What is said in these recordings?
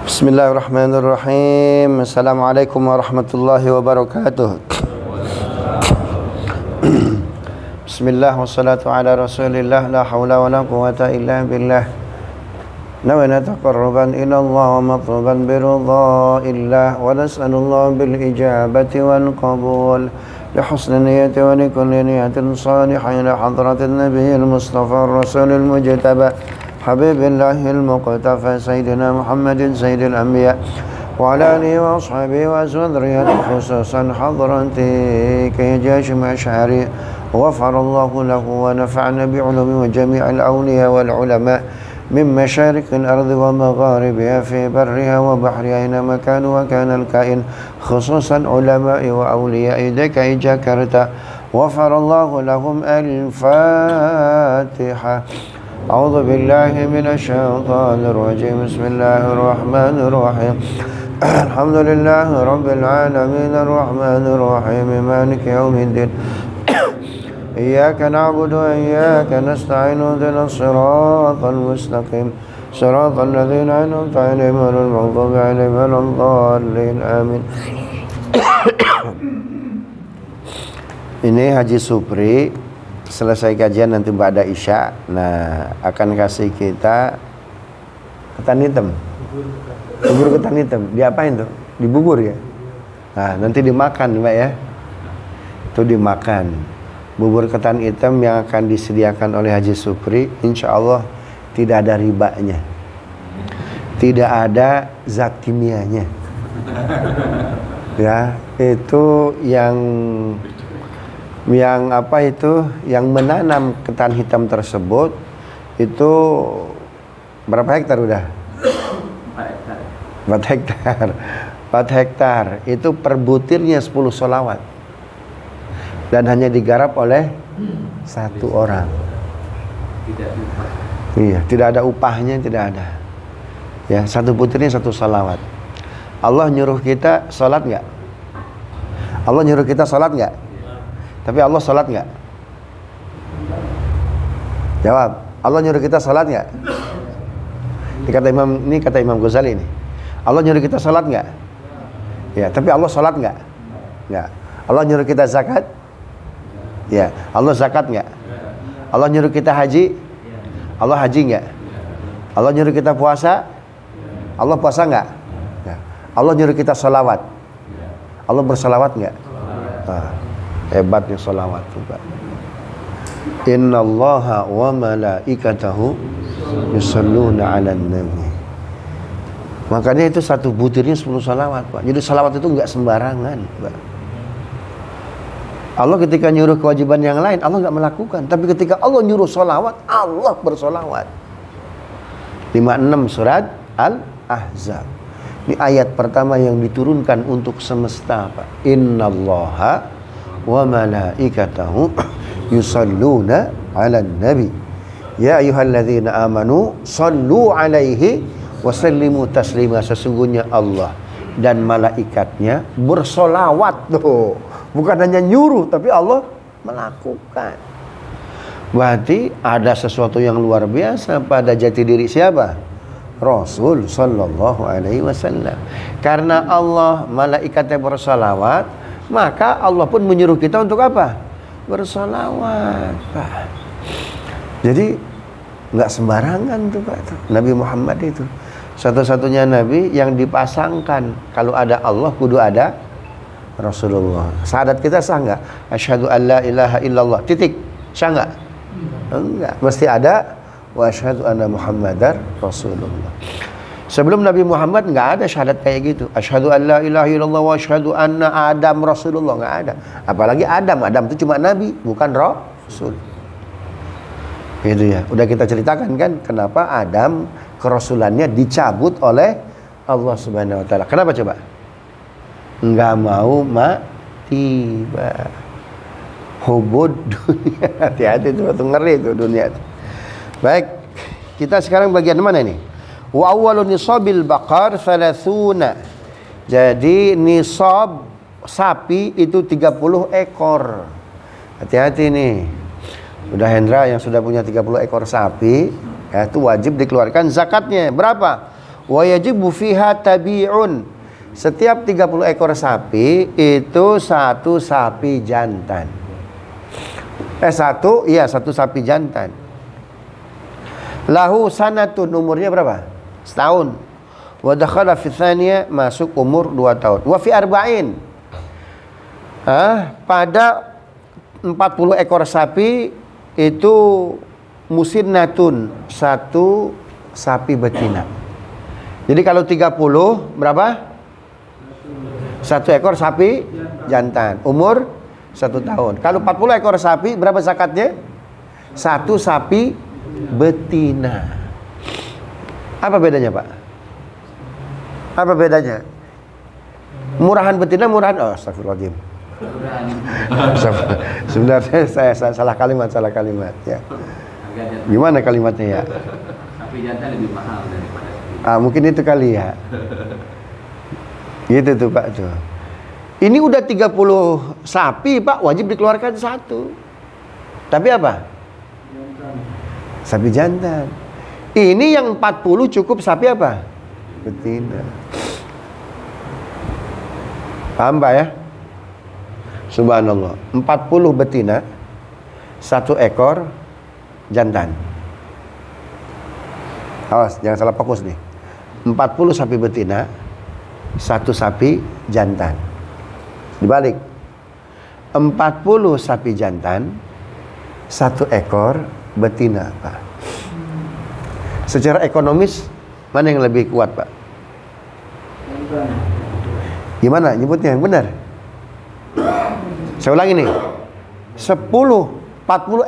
Bismillahirrahmanirrahim. Assalamualaikum warahmatullahi wabarakatuh. Bismillah wassalatu ala rasulillah. La hawla wa la quwata illa billah. Nawayna taqarruban ila Allah wa matluban biridhaillah. Wa nas'alullah bil ijabati wal qabul. لحسن النية ولكل نية صالحة إلى حضرة النبي المصطفى الرسول المجتبى حبيب الله المقتفى سيدنا محمد سيد الأنبياء وعلى آله وأصحابه وذريته خصوصا حضرتك جاشم أشعري غفر الله له ونفعنا بعلومه وجميع الأولياء والعلماء من مشارق الأرض ومغاربها في برها وبحرها أينما كانوا وكان الكائن خصوصا علماء وأولياء دكي جاكرتا غفر الله لهم. الفاتحة. أعوذ بالله من الشيطان الرجيم. بسم الله الرحمن الرحيم. الحمد لله رب العالمين الرحمن الرحيم مالك يوم الدين إياك نعبد وإياك نستعين اهدنا الصراط المستقيم صراط الذين أنعمت عليهم غير المغضوب عليهم ولا الضالين آمين. Ini Haji Supri selesai kajian nanti ba'da Isya. Nah, akan kasih kita ketan hitam. Bubur ketan hitam. Diapain tuh? Dibubur ya? Nah, nanti dimakan Mbak ya. Itu dimakan. Bubur ketan hitam yang akan disediakan oleh Haji Supri, insya Allah tidak ada ribanya, tidak ada zat kimianya. Ya, itu yang apa itu? Yang menanam ketan hitam tersebut itu berapa hektar udah? 4 hektar. 4 hektar. Itu per butirnya 10 sholawat. Dan hanya digarap oleh 1 orang. Iya, tidak ada upahnya, tidak ada. Ya, 1 butirnya 1 salawat. Allah nyuruh kita sholat nggak? Allah nyuruh kita sholat nggak? Tapi Allah sholat nggak? Jawab. Allah nyuruh kita sholat nggak? Ini kata Imam Ghazali ini. Allah nyuruh kita sholat nggak? Ya, tapi Allah sholat nggak? Nggak. Allah nyuruh kita zakat? Ya, Allah zakat nggak? Allah nyuruh kita haji? Allah haji nggak? Allah nyuruh kita puasa? Allah puasa nggak? Ya. Allah nyuruh kita sholawat? Allah bersolawat nggak? Nah, hebatnya sholawat tuh Pak. Innallaha wa malaikatahu yusholluna 'alan nabi. Makanya itu 1 butirnya 10 sholawat Pak. Jadi sholawat itu nggak sembarangan Pak. Allah ketika nyuruh kewajiban yang lain, Allah nggak melakukan. Tapi ketika Allah nyuruh sholawat, Allah bersolawat. 56 surat Al-Ahzab. Ini ayat pertama yang diturunkan untuk semesta Pak. Innallaha wa malaikatahu yusalluna 'alan nabi. Ya ayyuhalladzina amanu sallu 'alaihi wa sallimu taslima. Sesungguhnya Allah dan malaikatnya bersolawat tuh. Bukan hanya nyuruh, tapi Allah melakukan. Berarti ada sesuatu yang luar biasa pada jati diri siapa? Rasul sallallahu alaihi wasallam. Karena Allah malaikatnya bersalawat, maka Allah pun menyuruh kita untuk apa? Bersalawat, Pak. Jadi nggak sembarangan tuh Pak. Nabi Muhammad itu satu-satunya nabi yang dipasangkan kalau ada Allah kudu ada Rasulullah. Syahadat kita sah nggak? Asyhadu an la ilaha illallah. Titik. Sah nggak? Enggak. Mesti ada wa asyhadu anna Muhammadar Rasulullah. Sebelum Nabi Muhammad nggak ada syahadat kayak gitu. Asyhadu an la ilaha illallah wa asyhadu anna Adam Rasulullah, nggak ada. Apalagi Adam. Adam itu cuma nabi, bukan Rasul. Gitu ya. Udah kita ceritakan kan kenapa Adam kerasulannya dicabut oleh Allah Subhanahu wa taala. Kenapa coba? Nggak mau mati, Pak. Hubud dunia. Hati-hati tuh, ngeri tuh dunia. Baik, kita sekarang bagian mana nih? Wa awwalu nisabil baqar 30. Jadi nisab sapi itu 30 ekor. Hati-hati nih. Udah Hendra yang sudah punya 30 ekor sapi, ya, itu wajib dikeluarkan zakatnya. Berapa? Wa yajibu fiha tabi'un. Setiap 30 ekor sapi itu satu sapi jantan. Satu sapi jantan. Lahu sanatun, umurnya berapa? Setahun. Wa dakhala fi tsaniyah, masuk umur 2 tahun. Wa fi arba'in. Pada 40 ekor sapi itu musinnatun, satu sapi betina. Jadi kalau 30 berapa? Satu ekor sapi jantan, umur 1 tahun. Kalau 40 ekor sapi berapa zakatnya? Satu sapi betina. Apa bedanya, Pak? Apa bedanya? Murahan betina, murahan, oh astagfirullahaladzim. Sebenarnya saya salah kalimat ya. Gimana kalimatnya ya? Sapi jantan lebih mahal daripada Mungkin itu kali ya. Gitu tuh Pak tuh. Ini udah 30 sapi Pak, wajib dikeluarkan satu. Tapi apa? Sapi jantan. Ini yang 40 cukup sapi apa? Betina. Paham Pak ya? Subhanallah, 40 betina, 1 ekor jantan. Awas, jangan salah fokus nih. 40 sapi betina, 1 sapi jantan. Dibalik. 40 sapi jantan, 1 ekor betina, Pak. Secara ekonomis, mana yang lebih kuat, Pak? Gimana nyebutnya yang benar? Saya ulangi nih. 40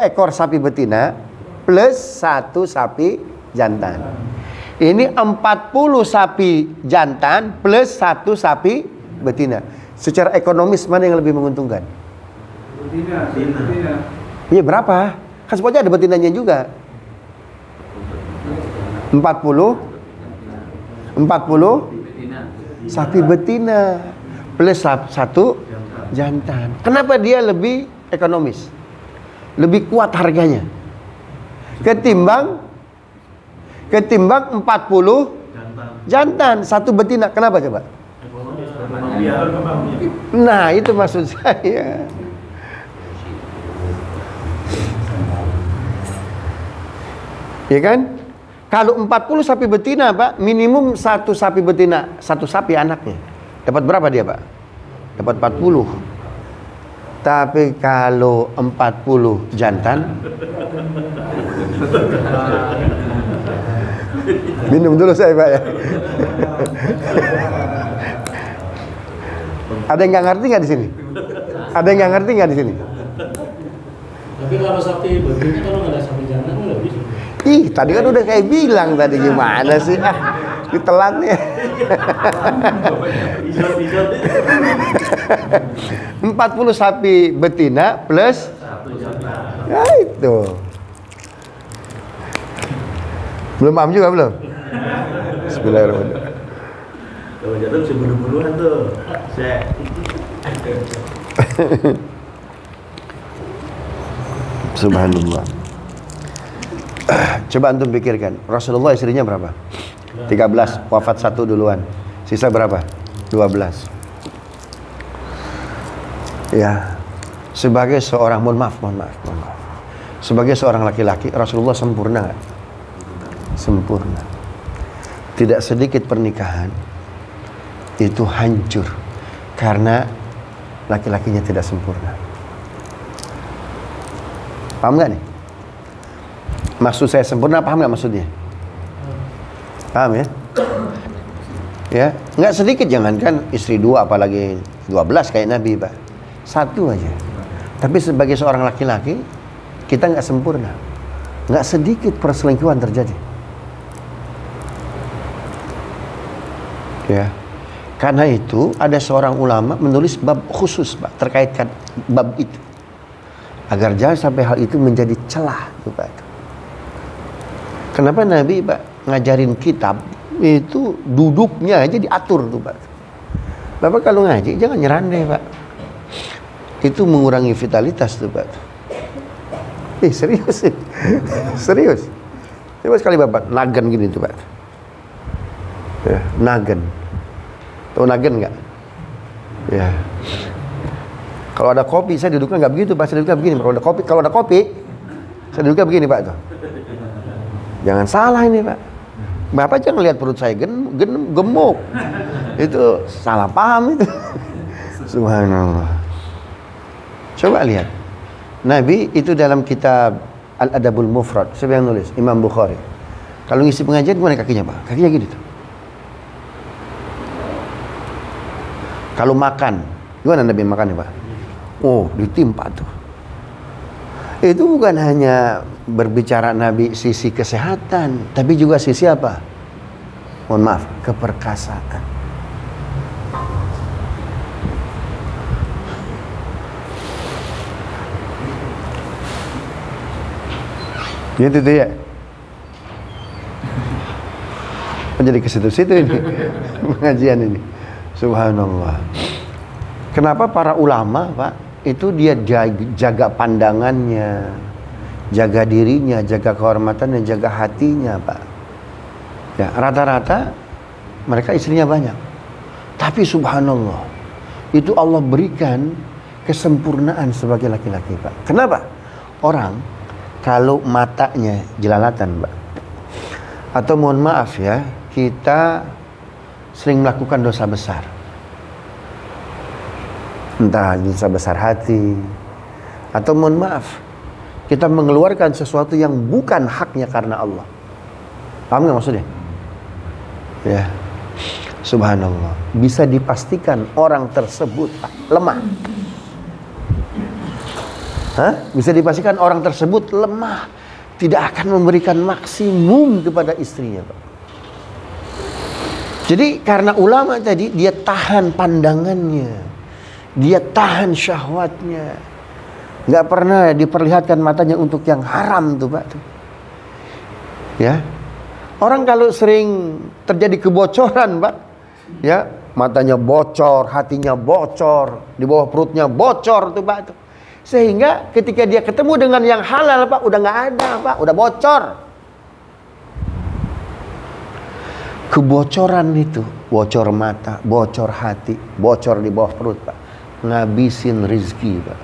ekor sapi betina plus 1 sapi jantan. Ini 40 sapi jantan plus 1 sapi betina. Secara ekonomis mana yang lebih menguntungkan? Betina. Iya berapa? Kan semuanya ada betinanya juga. 40 sapi betina plus 1 jantan. Kenapa dia lebih ekonomis? Lebih kuat harganya. Ketimbang 40 jantan, 1 betina. Kenapa coba? Nah, itu maksud saya. Ya kan? Kalau 40 sapi betina, Pak, minimum 1 sapi betina, 1 sapi anaknya. Dapat berapa dia, Pak? Dapat 40. Tapi kalau 40 jantan, minum dulu saya Pak ya. Ada yang nggak ngerti nggak di sini? Ada yang nggak ngerti nggak di sini? Tapi kalau sapi betina kalau nggak ada sapi jantan nggak bisa. Ih, tadi kan udah kayak bilang tadi gimana sih? Ditelan ya. 40 sapi betina plus 1 jantan. ya itu. Belum paham juga belum? Bismillahirrahmanirrahim. Kalau jantan bisa bulu-buluan tuh. Subhanallah. Coba antum pikirkan, Rasulullah istrinya berapa? 13, wafat 1 duluan. Sisa berapa? 12. Ya. Sebagai seorang, mohon maaf. Sebagai seorang laki-laki, Rasulullah sempurna nggak? Sempurna. Tidak sedikit pernikahan itu hancur karena laki-lakinya tidak sempurna. Paham nggak nih? Maksud saya sempurna, paham nggak maksudnya? Paham ya? Ya, nggak sedikit, jangankan istri 2 apalagi 12 kayak Nabi Pak. 1 aja. Tapi sebagai seorang laki-laki kita nggak sempurna. Nggak sedikit perselingkuhan terjadi. Ya. Karena itu ada seorang ulama menulis bab khusus Pak terkait bab itu. Agar jangan sampai hal itu menjadi celah tuh Pak. Kenapa Nabi Pak ngajarin kitab itu duduknya aja diatur tuh Pak. Bapak kalau ngaji jangan nyerandai Pak. Itu mengurangi vitalitas tuh Pak. Serius sih. Serius. Coba sekali Bapak, nagen gini tuh Pak. Ya, nagen. Tahu nagen nggak? Ya. Kalau ada kopi, saya duduknya nggak begitu Pak, saya duduknya begini. Kalau ada kopi, saya duduknya begini Pak tuh. Jangan salah ini Pak. Bapak jangan lihat perut saya gemuk. Itu salah paham itu. Subhanallah. Coba lihat. Nabi itu dalam kitab Al-Adabul Mufrad, siapa yang nulis? Imam Bukhari. Kalau ngisi pengajian gimana kakinya Pak? Kakinya gini tuh. Kalau makan, gimana Nabi makannya Pak? Oh, ditimpa tuh. Itu bukan hanya berbicara Nabi sisi kesehatan, tapi juga sisi apa? Mohon maaf, keperkasaan. Gitu tuh ya. Menjadi ke situ-situ ini pengajian ini. Subhanallah. Kenapa para ulama, Pak, itu dia jaga pandangannya, jaga dirinya, jaga kehormatannya, jaga hatinya, Pak. Ya, rata-rata mereka istrinya banyak. Tapi subhanallah, itu Allah berikan kesempurnaan sebagai laki-laki, Pak. Kenapa? Orang kalau matanya jelalatan, Pak, atau mohon maaf ya, kita sering melakukan dosa besar, entah dosa besar hati, atau mohon maaf, kita mengeluarkan sesuatu yang bukan haknya karena Allah. Paham nggak maksudnya? Ya, subhanallah, bisa dipastikan orang tersebut lemah. Bisa dipastikan orang tersebut lemah, tidak akan memberikan maksimum kepada istrinya, Pak. Jadi karena ulama tadi, dia tahan pandangannya, dia tahan syahwatnya, nggak pernah diperlihatkan matanya untuk yang haram tuh Pak. Ya, orang kalau sering terjadi kebocoran, Pak, ya, matanya bocor, hatinya bocor, di bawah perutnya bocor tuh Pak tuh. Sehingga ketika dia ketemu dengan yang halal, Pak, udah nggak ada, Pak, udah bocor. Kebocoran itu, bocor mata, bocor hati, bocor di bawah perut, Pak, ngabisin rizki, Pak.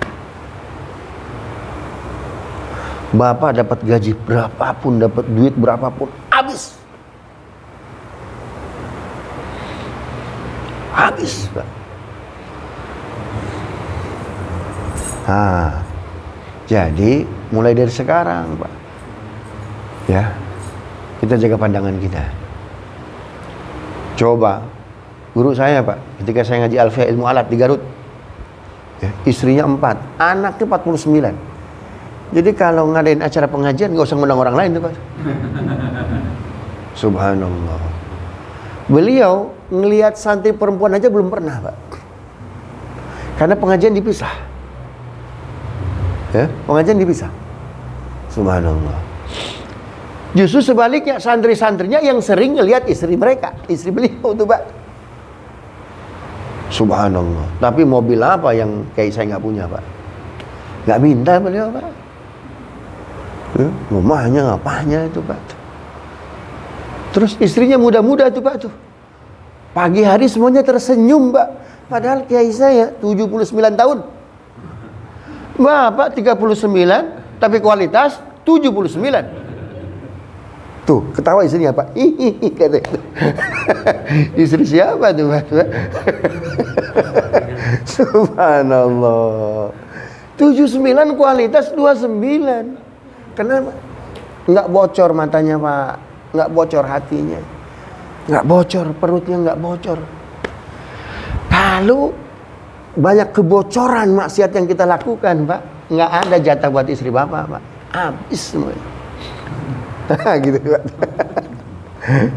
Bapak dapat gaji berapapun, dapat duit berapapun, habis. Habis, Pak. Jadi mulai dari sekarang, Pak, ya, kita jaga pandangan kita. Coba guru saya, Pak, ketika saya ngaji Alfiah Ilmu Alat di Garut, ya, istrinya 4, anaknya 49. Jadi kalau ngadain acara pengajian nggak usah ngundang orang lain tuh, Pak. Subhanallah. Beliau ngelihat santri perempuan aja belum pernah, Pak, karena pengajian dipisah. Ya, pengajian dipisah. Subhanallah. Justru sebaliknya, santri-santrinya yang sering ngelihat istri mereka, istri beliau tuh, Pak. Subhanallah. Tapi mobil apa yang kayak saya nggak punya, Pak? Nggak minta beliau, Pak. Ya, rumahnya apanya itu, Pak. Terus istrinya muda-muda tuh, Pak tuh. Pagi hari semuanya tersenyum, Pak. Padahal kiai saya 79 tahun. Bapak 39, tapi kualitas 79. Tuh, ketawa istrinya, Pak. Hihihi, kata itu. Istri siapa tuh, Pak? Subhanallah. 79 kualitas 29. Kenapa? Nggak bocor matanya, Pak. Nggak bocor hatinya. Nggak bocor perutnya, nggak bocor. Kalau banyak kebocoran maksiat yang kita lakukan, Pak, nggak ada jatah buat istri Bapak, Pak. Habis semuanya. Gitu, Pak.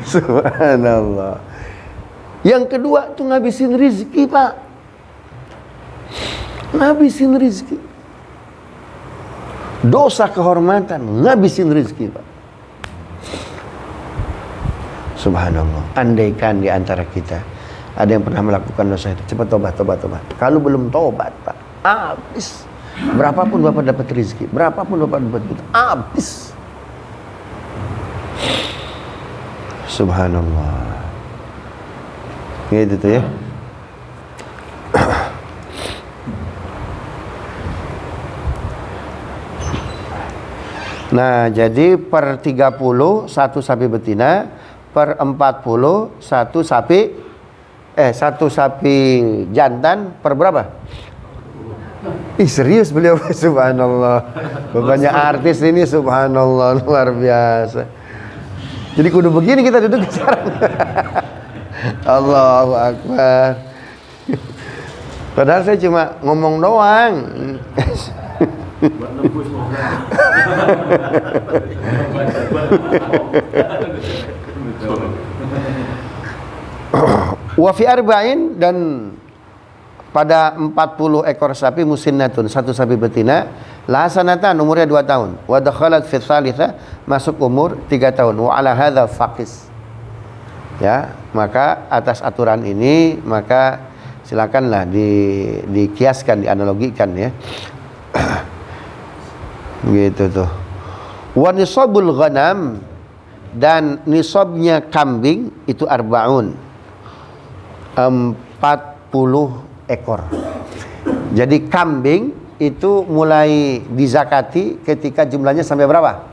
Subhanallah. Yang kedua tuh ngabisin rizki, Pak. Ngabisin rizki. Dosa kehormatan, ngabisin rizki, Pak. Subhanallah. Andaikan di antara kita ada yang pernah melakukan dosa itu, cepat tobat. Kalau belum tobat, Pak, habis. Berapapun Bapak dapat rezeki, berapapun Bapak dapat duit, habis. Subhanallah. Gitu tuh ya. Nah, jadi per 30 satu sapi betina, per 40 satu sapi jantan, per berapa? Ih, serius beliau. Subhanallah. Bapaknya artis ini, subhanallah, luar biasa. Jadi kudu begini kita duduk sekarang. Allahu Akbar. Padahal saya cuma ngomong doang. Buat nembus Wa fi arba'in, dan pada 40 ekor sapi musinnatun, satu sapi betina, la sanatan, umurnya 2 tahun, wa dakhalat fi tsalitsa, masuk umur 3 tahun, wa ala hadza faqis. Ya, maka atas aturan ini maka silakanlah dikiaskan, dianalogikan ya. Begitu tuh. Wa nisabul ghanam, dan nisabnya kambing itu arbaun, 40 ekor. Jadi kambing itu mulai dizakati ketika jumlahnya sampai berapa?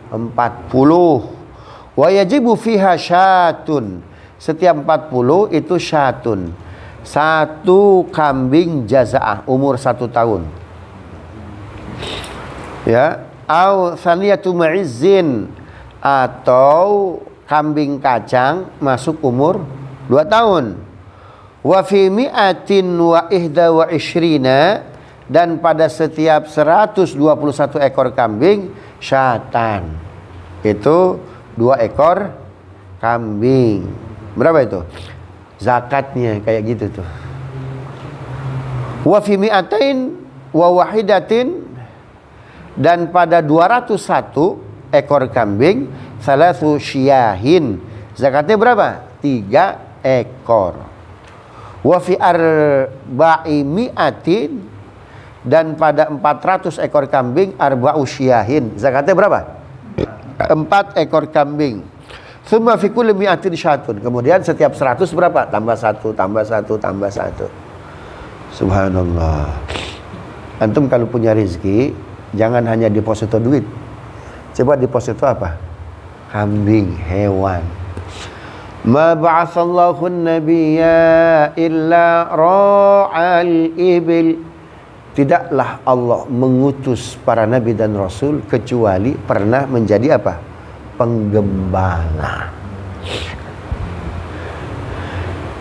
40. Wa yajibu fiha syatun, setiap 40 itu syatun, satu kambing jazaah umur 1 tahun. Ya, au saniyatu ma'izzin, atau kambing kacang masuk umur 2 tahun. Wa fi mi'atin wa ihda wa ishrina, dan pada setiap 121 ekor kambing syatan, itu 2 ekor kambing. Berapa itu zakatnya? Kayak gitu tuh. Wa fi mi'atain wa wahidatin, dan pada 201 ekor kambing salasu syiyahin, zakatnya berapa? 3 ekor. Wa fi arba'i mi'atin, dan pada 400 ekor kambing arba'u syiyahin, zakatnya berapa? 4 ekor kambing. Tsumma fi kulli mi'atin syatun, kemudian setiap 100 berapa? Tambah 1, tambah 1, tambah 1. Subhanallah. Antum kalau punya rezeki, jangan hanya deposito duit. Coba deposito apa? Kambing, hewan. Ma ba'atsallahu an-nabiyya illa ra'al ibil. Tidaklah Allah mengutus para nabi dan rasul kecuali pernah menjadi apa? Penggembala.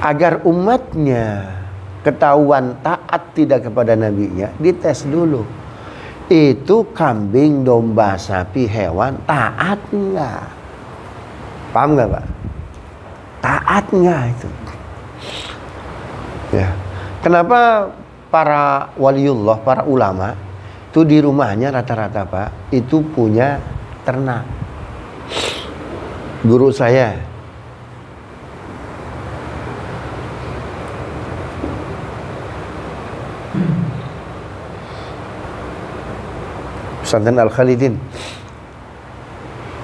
Agar umatnya ketahuan taat tidak kepada nabinya, dites dulu. Itu kambing, domba, sapi, hewan taat enggak? Paham enggak, Pak? Taat enggak itu? Ya. Kenapa para waliullah, para ulama itu di rumahnya rata-rata, Pak, itu punya ternak? Guru saya Pesantren Al-Khalidin,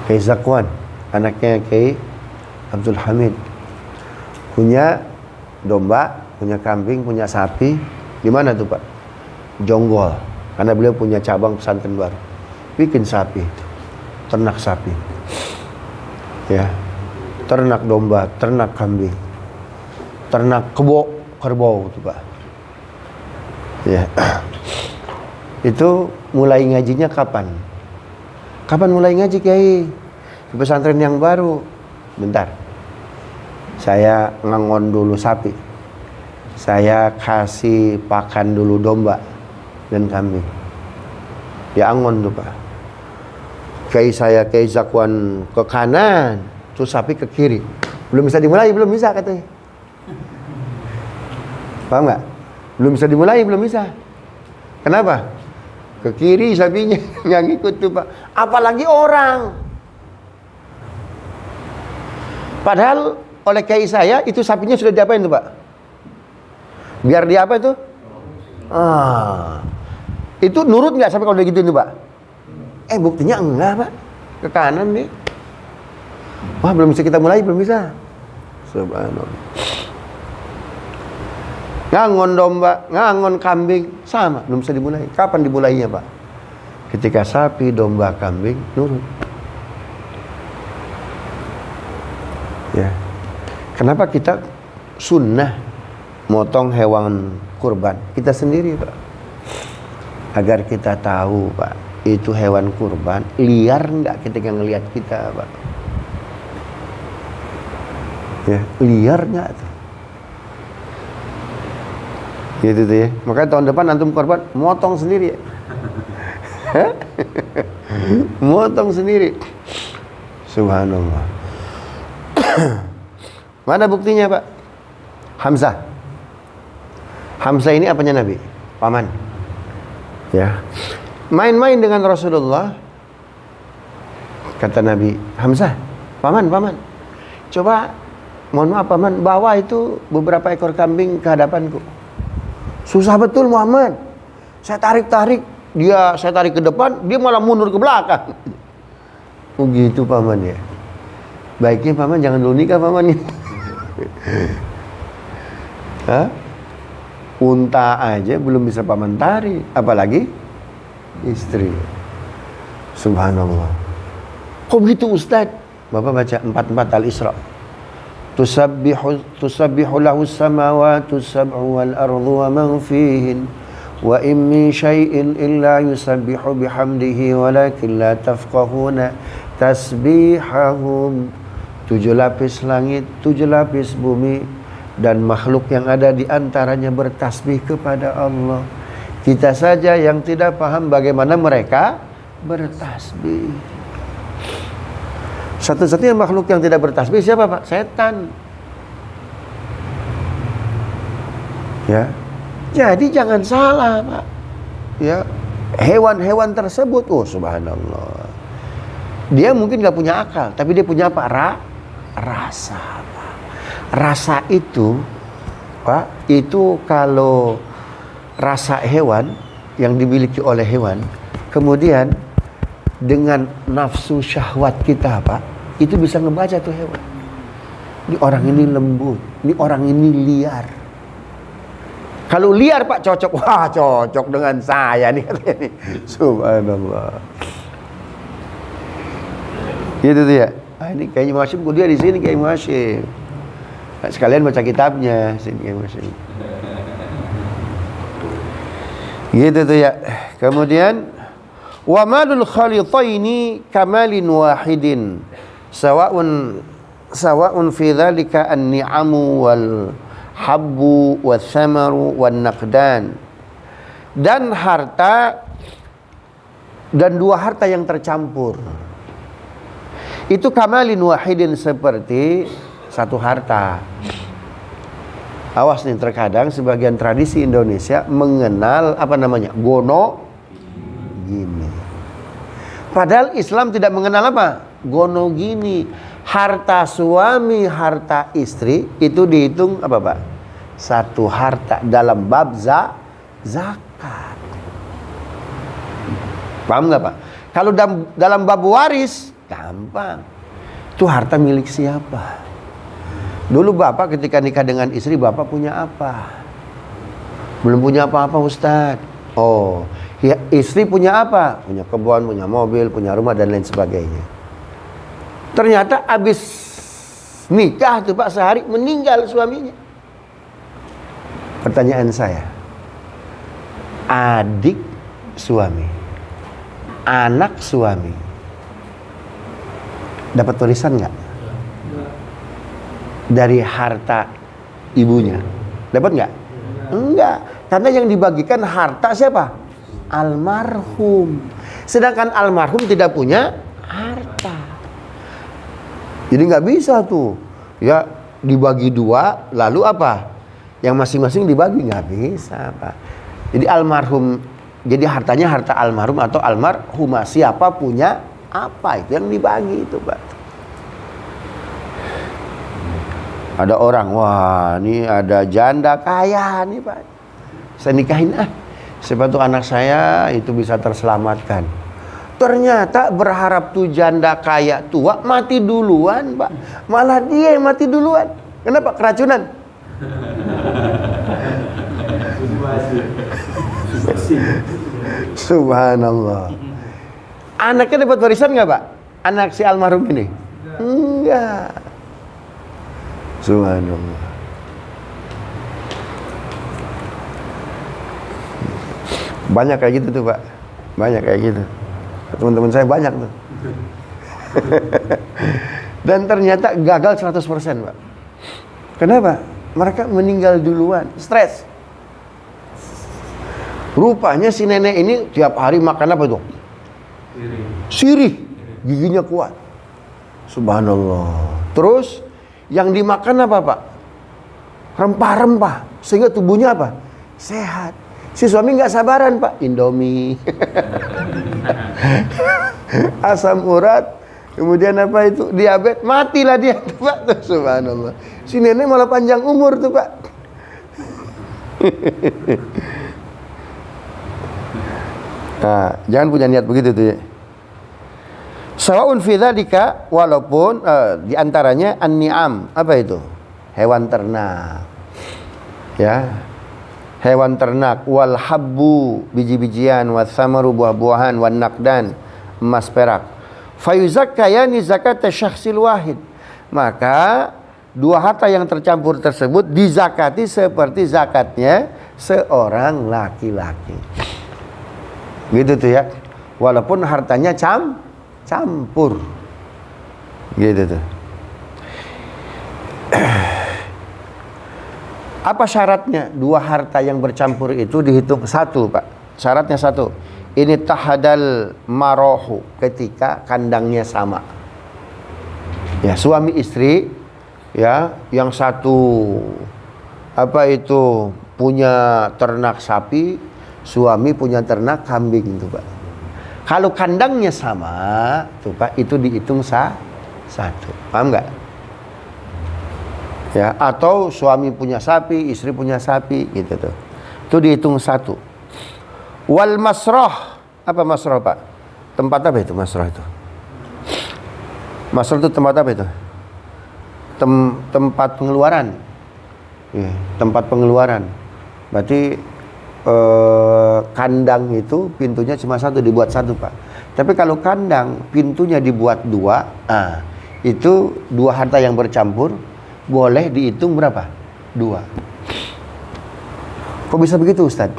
Kiai Zakwan, anaknya Kiai Abdul Hamid, punya domba, punya kambing, punya sapi. Di mana tuh, Pak? Jonggol, karena beliau punya cabang pesantren baru, bikin sapi, ternak sapi, ya, ternak domba, ternak kambing, ternak kerbau tuh, Pak, ya. Itu mulai ngajinya kapan? Kapan mulai ngaji, Kiai? Di pesantren yang baru. Bentar, saya ngangon dulu sapi, saya kasih pakan dulu domba dan kambing. Ya angon tuh, Pak. Kiai saya, Kiai Zakwan, ke kanan, terus sapi ke kiri. Belum bisa dimulai, belum bisa katanya. Paham nggak? Belum bisa dimulai, belum bisa. Kenapa? Ke kiri sapinya nggak ngikut tuh, Pak. Apalagi orang. Padahal oleh kiai saya itu sapinya sudah diapain tuh, Pak? Biar dia apa itu? Itu nurut nggak sampai kalau udah gitu nih Pak? Buktinya enggak Pak. Ke kanan nih. Wah belum bisa kita mulai, belum bisa. Subhanallah. Ngangon domba, ngangon kambing, sama, belum bisa dimulai. Kapan dimulainya Pak? Ketika sapi, domba, kambing nurut. Ya. Kenapa kita sunnah motong hewan kurban? Kita sendiri Pak. Agar kita tahu Pak, itu hewan kurban liar nggak ketika ngelihat kita Pak? Ya, liar nggak tuh? Gitu tuh ya. Makanya tahun depan antum korban motong sendiri ya. Motong sendiri. Subhanallah. Mana buktinya Pak? Hamzah. Hamzah ini apanya Nabi? Paman. Ya. Main-main dengan Rasulullah. Kata Nabi, Hamzah, paman. Coba, mohon maaf paman, bawa itu beberapa ekor kambing ke hadapanku. Susah betul Muhammad. Saya tarik, saya tarik ke depan, dia malah mundur ke belakang. Oh gitu paman ya. Baiknya paman jangan dulu nikah paman ya. Hah? Unta aja belum bisa paman tarik, apalagi istri. Subhanallah. Kok gitu Ustaz? Bapak baca 44 Al-Isra. Tusabbihu lahu as-samawati as-sab'u wal ardu wa man fihin wa in min syai'in illa yusabbihu bihamdihi walakin la tafqahuna tasbihahum. 7 lapis langit, 7 lapis bumi dan makhluk yang ada di antaranya bertasbih kepada Allah. Kita saja yang tidak paham bagaimana mereka bertasbih. Satu-satunya makhluk yang tidak bertasbih siapa Pak? Setan. Ya. Jadi jangan salah Pak. Ya. Hewan-hewan tersebut, oh subhanallah. Dia mungkin gak punya akal, tapi dia punya apa? Rasa Pak. Rasa itu Pak, itu kalau rasa hewan yang dimiliki oleh hewan, kemudian dengan nafsu syahwat kita Pak, itu bisa ngebaca tuh hewan. Ini orang ini lembut, ini orang ini liar. Kalau liar Pak cocok, wah cocok dengan saya nih katanya nih. Subhanallah. Gitu tuh ya. Ini Kiai Muhasyim kuliah di sini Kiai Muhasyim. Nah, sekalian baca kitabnya sini Kiai Muhasyim. Gitu tuh ya. Kemudian wa malul khalitaini kamalin wahidin sawa'un fi dzalika an-ni'amu wal habbu wath thamaru wan naqdan. Dan harta dan dua harta yang tercampur itu kamalin wahidin, seperti satu harta. Awas nih, terkadang sebagian tradisi Indonesia mengenal apa namanya? Gono gini. Padahal Islam tidak mengenal apa? Gono gini. Harta suami, harta istri itu dihitung apa Pak? Satu harta dalam bab zakat. Paham nggak Pak? Kalau dalam bab waris gampang. Itu harta milik siapa? Dulu Bapak ketika nikah dengan istri, Bapak punya apa? Belum punya apa-apa Ustaz. Oh, ya, istri punya apa? Punya kebun, punya mobil, punya rumah dan lain sebagainya. Ternyata habis nikah tuh Pak, sehari meninggal suaminya. Pertanyaan saya, adik suami, anak suami dapat warisan nggak? Dari harta ibunya. Dapat nggak? Enggak. Karena yang dibagikan harta siapa? Almarhum. Sedangkan almarhum tidak punya harta. Jadi nggak bisa tuh. Ya dibagi dua, lalu apa? Yang masing-masing dibagi, nggak bisa Pak. Jadi almarhum, jadi hartanya harta almarhum atau almarhumah. Siapa punya apa itu yang dibagi itu Pak. Ada orang, wah ini ada janda kaya nih Pak, saya nikahin siapa tuh anak saya itu bisa terselamatkan. Ternyata berharap tuh janda kaya tua mati duluan, Pak. Malah dia yang mati duluan. Kenapa? Keracunan. Subhanallah. Anaknya dapat warisan nggak, Pak? Anak si almarhum ini? Enggak. Subhanallah. Banyak kayak gitu tuh, Pak. Banyak kayak gitu. Teman-teman saya banyak tuh. Dan ternyata gagal 100%, Pak. Kenapa? Mereka meninggal duluan, stres. Rupanya si nenek ini tiap hari makan apa tuh? Sirih. Giginya kuat. Subhanallah. Terus yang dimakan apa, Pak? Rempah-rempah. Sehingga tubuhnya apa? Sehat. Si suami nggak sabaran, Pak. Indomie. Asam urat. Kemudian apa itu? Diabetes. Matilah dia, Pak. Subhanallah. Si nenek malah panjang umur tuh, Pak. Nah, jangan punya niat begitu tuh ya. Sawaun fi dzalika, walaupun di antaranya an-ni'am, apa itu? Hewan ternak. Ya. Hewan ternak, wal habbu, biji-bijian, was samaru, buah-buahan, wan naqdan, emas perak. Fayuzakkayani zakata syakhsil wahid. Maka dua harta yang tercampur tersebut dizakati seperti zakatnya seorang laki-laki. Gitu tuh ya. Walaupun hartanya campur. Gitu tuh. Apa syaratnya? Dua harta yang bercampur itu dihitung satu, Pak. Syaratnya satu. Ini tahadal marohu, ketika kandangnya sama. Ya, suami istri ya, yang satu apa itu punya ternak sapi, suami punya ternak kambing itu, Pak. Kalau kandangnya sama, tuh Pak, itu dihitung satu. Paham nggak? Ya, atau suami punya sapi, istri punya sapi, gitu tuh. Itu dihitung satu. Wal masroh, apa masroh, Pak? Tempat apa itu masroh itu? Masroh itu tempat apa itu? Tempat pengeluaran. Ya, tempat pengeluaran. Berarti kandang itu pintunya cuma satu, dibuat satu, Pak. Tapi kalau kandang pintunya dibuat dua, itu dua harta yang bercampur boleh dihitung berapa? Dua. Kok bisa begitu, Ustaz?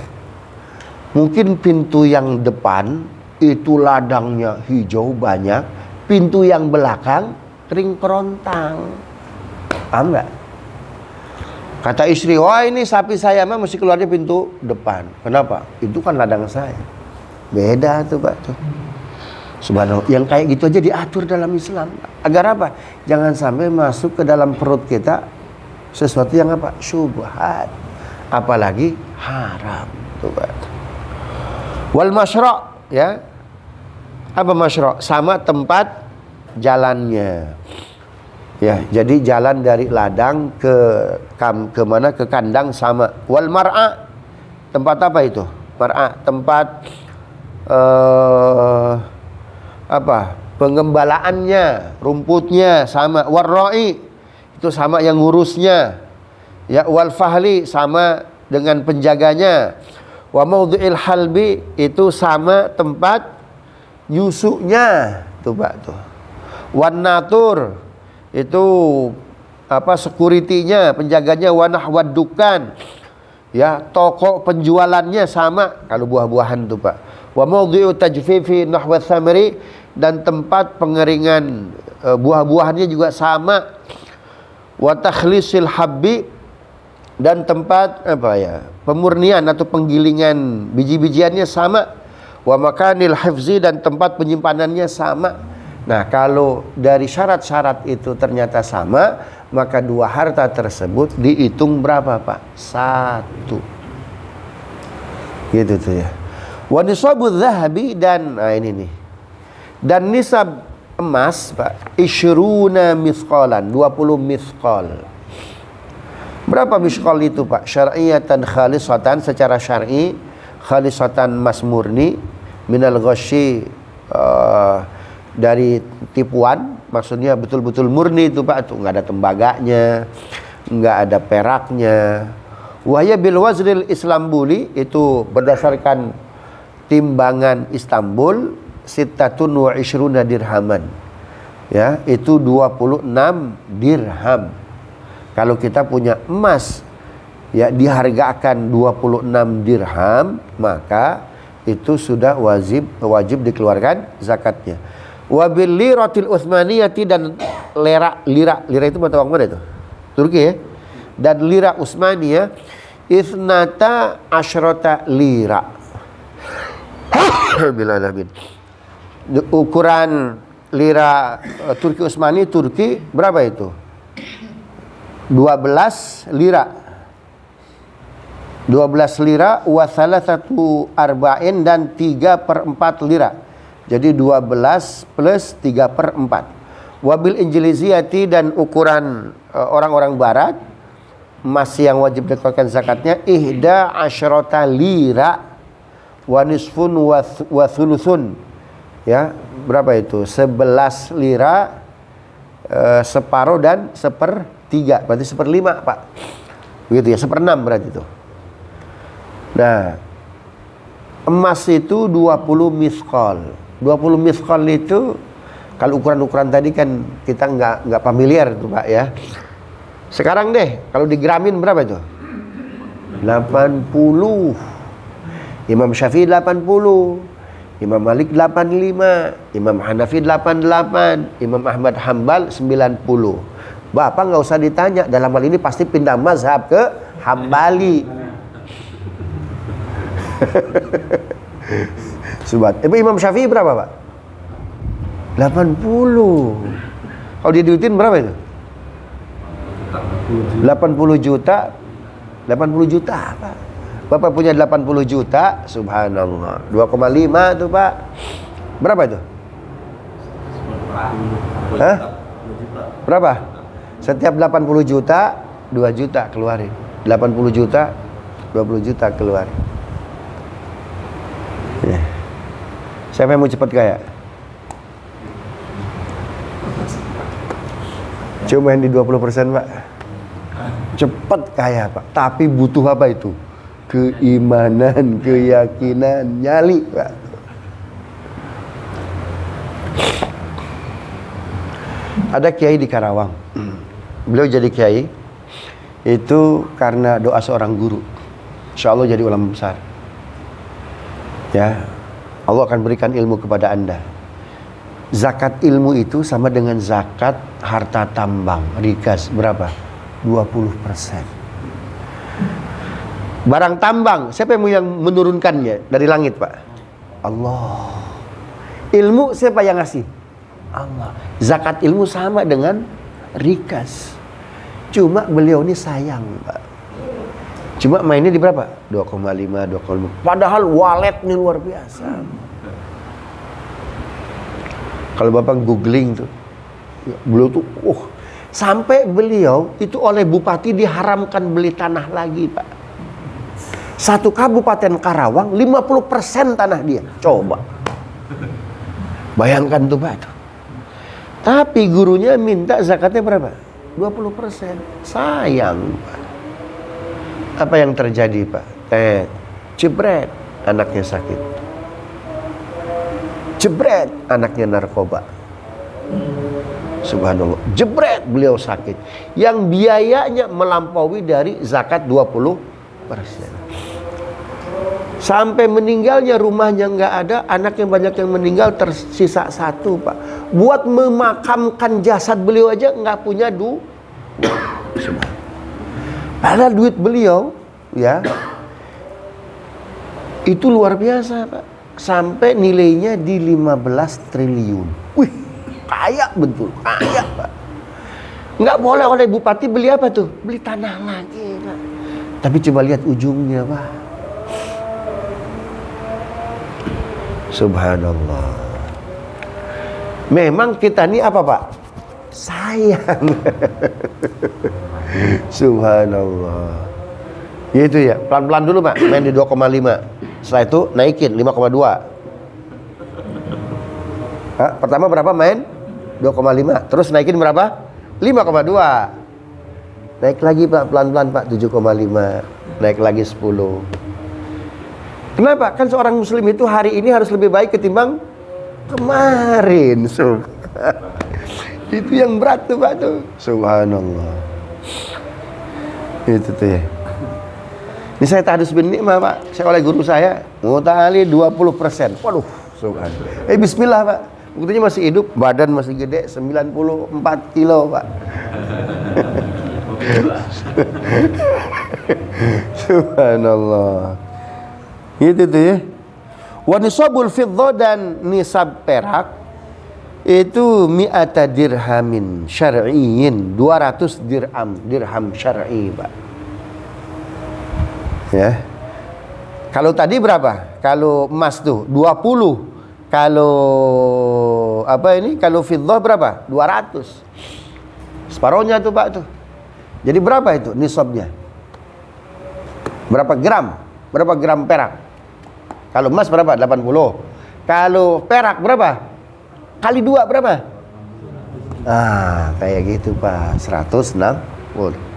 Mungkin pintu yang depan itu ladangnya hijau banyak, pintu yang belakang kering kerontang. Paham nggak? Kata istri, wah ini sapi saya mah mesti keluarnya pintu depan. Kenapa? Itu kan ladang saya. Beda tuh, Pak. Tuh. Subhanallah. Yang kayak gitu aja diatur dalam Islam. Agar apa? Jangan sampai masuk ke dalam perut kita sesuatu yang apa? Syubhat. Apalagi haram. Tuh, Pak. Wal masyra', ya. Apa masyra'? Sama tempat jalannya. Ya, jadi jalan dari ladang ke mana? Ke kandang sama. Wal mar'a, tempat apa itu? Mar'a, tempat apa? Pengembalaannya, rumputnya sama. Warra'i, itu sama yang ngurusnya. Ya, wal fahli, sama dengan penjaganya. Wa maudhi'il halbi, itu sama tempat nyusunya. Tuh, Pak, tuh. Wan natur, itu apa, security-nya, penjaganya. Wanah wadukan, ya, toko penjualannya sama kalau buah-buahan tuh, Pak. Wa maudhi'u tajfifi nahwa thamri, dan tempat pengeringan buah-buahannya juga sama. Wa takhlisil habbi, dan tempat apa ya, pemurnian atau penggilingan biji-bijiannya sama. Wa makanil hifzi, dan tempat penyimpanannya sama. Nah, kalau dari syarat-syarat itu ternyata sama, maka dua harta tersebut dihitung berapa, Pak? Satu. Gitu tuh ya. Wa nisabudz dzahabi, dan ini nih. Dan nisab emas, Pak, isyruna misqalan, 20 misqal. Berapa misqal itu, Pak? Syar'iyatan khalisatan, secara syar'i, khalisatan mas murni, minal ghasyi dari tipuan, maksudnya betul-betul murni itu Pak, tuh nggak ada tembaganya, nggak ada peraknya. Wahya bil wazril Islambuli, itu berdasarkan timbangan Istanbul, sittatun wa ishruna dirhaman. Ya, itu 26 dirham. Kalau kita punya emas ya dihargakan 26 dirham, maka itu sudah wajib dikeluarkan zakatnya. Wabil liratil utsmaniyati, dan lira itu mata uang mana itu? Turki ya. Dan lira Utsmaniyah isnata asyrata lira. Bilalamin. Ukuran lira Turki Utsmani, Turki berapa itu? 12 lira. 12 lira wa salasatu arba'in, dan 3/4 lira. Jadi 12 plus 3/4. Wabil injiliziyati, dan ukuran orang-orang barat, emas yang wajib dikeluarkan zakatnya ihda asyrata lira wa nisfun wa thuluthun. Ya, berapa itu? 11 lira, separuh dan 1/3, berarti 1/5 Pak. Begitu ya, 1/6 berarti itu. Nah, emas itu 20 miskol. 20 miskol itu, kalau ukuran-ukuran tadi kan kita nggak familiar tuh Pak ya. Sekarang deh, kalau digramin berapa itu? 80. Imam Syafi'i 80, Imam Malik 85, Imam Hanafi 88, Imam Ahmad Hambal 90. Bapak nggak usah ditanya, dalam hal ini pasti pindah mazhab ke Hambali. Sobat, Imam Syafi'i berapa Pak? 80. Kalau diduitin berapa itu? 80 juta. 80 juta Pak. Bapak punya 80 juta, subhanallah. 2,5 tuh Pak. Berapa itu? Hah? Berapa? Setiap 80 juta, 2 juta keluarin. 80 juta, 20 juta keluarin. Ya. Siapa yang mau cepat kaya? Cuma yang di 20% Pak. Cepat kaya Pak. Tapi butuh apa itu? Keimanan, keyakinan, nyali Pak. Ada kiai di Karawang. Beliau jadi kiai itu karena doa seorang guru. Insya Allah jadi ulama besar. Ya, Allah akan berikan ilmu kepada Anda. Zakat ilmu itu sama dengan zakat harta tambang, rikas, berapa? 20%. Barang tambang, siapa yang menurunkannya dari langit Pak? Allah. Ilmu siapa yang ngasih? Allah. Zakat ilmu sama dengan rikas. Cuma beliau ini sayang Pak. Cuma mainnya di berapa? 2,5, 2,5. Padahal walet ini luar biasa. Kalau Bapak googling tuh, beliau tuh, sampai beliau itu oleh bupati diharamkan beli tanah lagi Pak. Satu kabupaten Karawang 50% tanah dia. Coba. Bayangkan tuh Pak. Tapi gurunya minta zakatnya berapa? 20%. Sayang Pak. Apa yang terjadi Pak? Jebret, anaknya sakit. Jebret, anaknya narkoba. Subhanallah. Jebret, beliau sakit. Yang biayanya melampaui dari zakat 20%. Sampai meninggalnya rumahnya nggak ada, anaknya banyak yang meninggal, tersisa satu Pak. Buat memakamkan jasad beliau aja nggak punya duit. Padahal duit beliau ya itu luar biasa Pak. Sampai nilainya di 15 triliun. Wih, kaya betul, kaya Pak. Nggak boleh oleh bupati beli apa tuh? Beli tanah lagi Pak. Tapi coba lihat ujungnya Pak. Subhanallah. Memang kita ini apa Pak? Sayang. Subhanallah. Gitu ya, pelan-pelan dulu Pak, main di 2,5. Setelah itu naikin 5,2. Pertama berapa main? 2,5. Terus naikin berapa? 5,2. Naik lagi Pak, pelan-pelan Pak, 7,5. Naik lagi 10. Kenapa? Kan seorang muslim itu hari ini harus lebih baik ketimbang kemarin. Itu yang berat tuh Pak tuh. Subhanallah. Itu tuh ya. Ini saya tahdus bin nikmah Pak. Saya oleh guru saya, muta'ali 20%. Waduh, subhanallah. Bismillah Pak. Buktinya masih hidup, badan masih gede, 94 kilo Pak. Subhanallah. Gitu tuh ya. Wa nisabul fiddah, dan nisab perak itu mi'ata dirhamin syar'iyyin, 200 dirham syar'i Pak. Ya. Kalau tadi berapa? Kalau emas tuh 20. Kalau apa ini? Kalau fiddah berapa? 200. Separohnya tuh Pak tuh. Jadi berapa itu nisabnya? Berapa gram? Berapa gram perak? Kalau emas berapa? 80. Kalau perak berapa? Kali 2 berapa? Kayak gitu Pak, 160.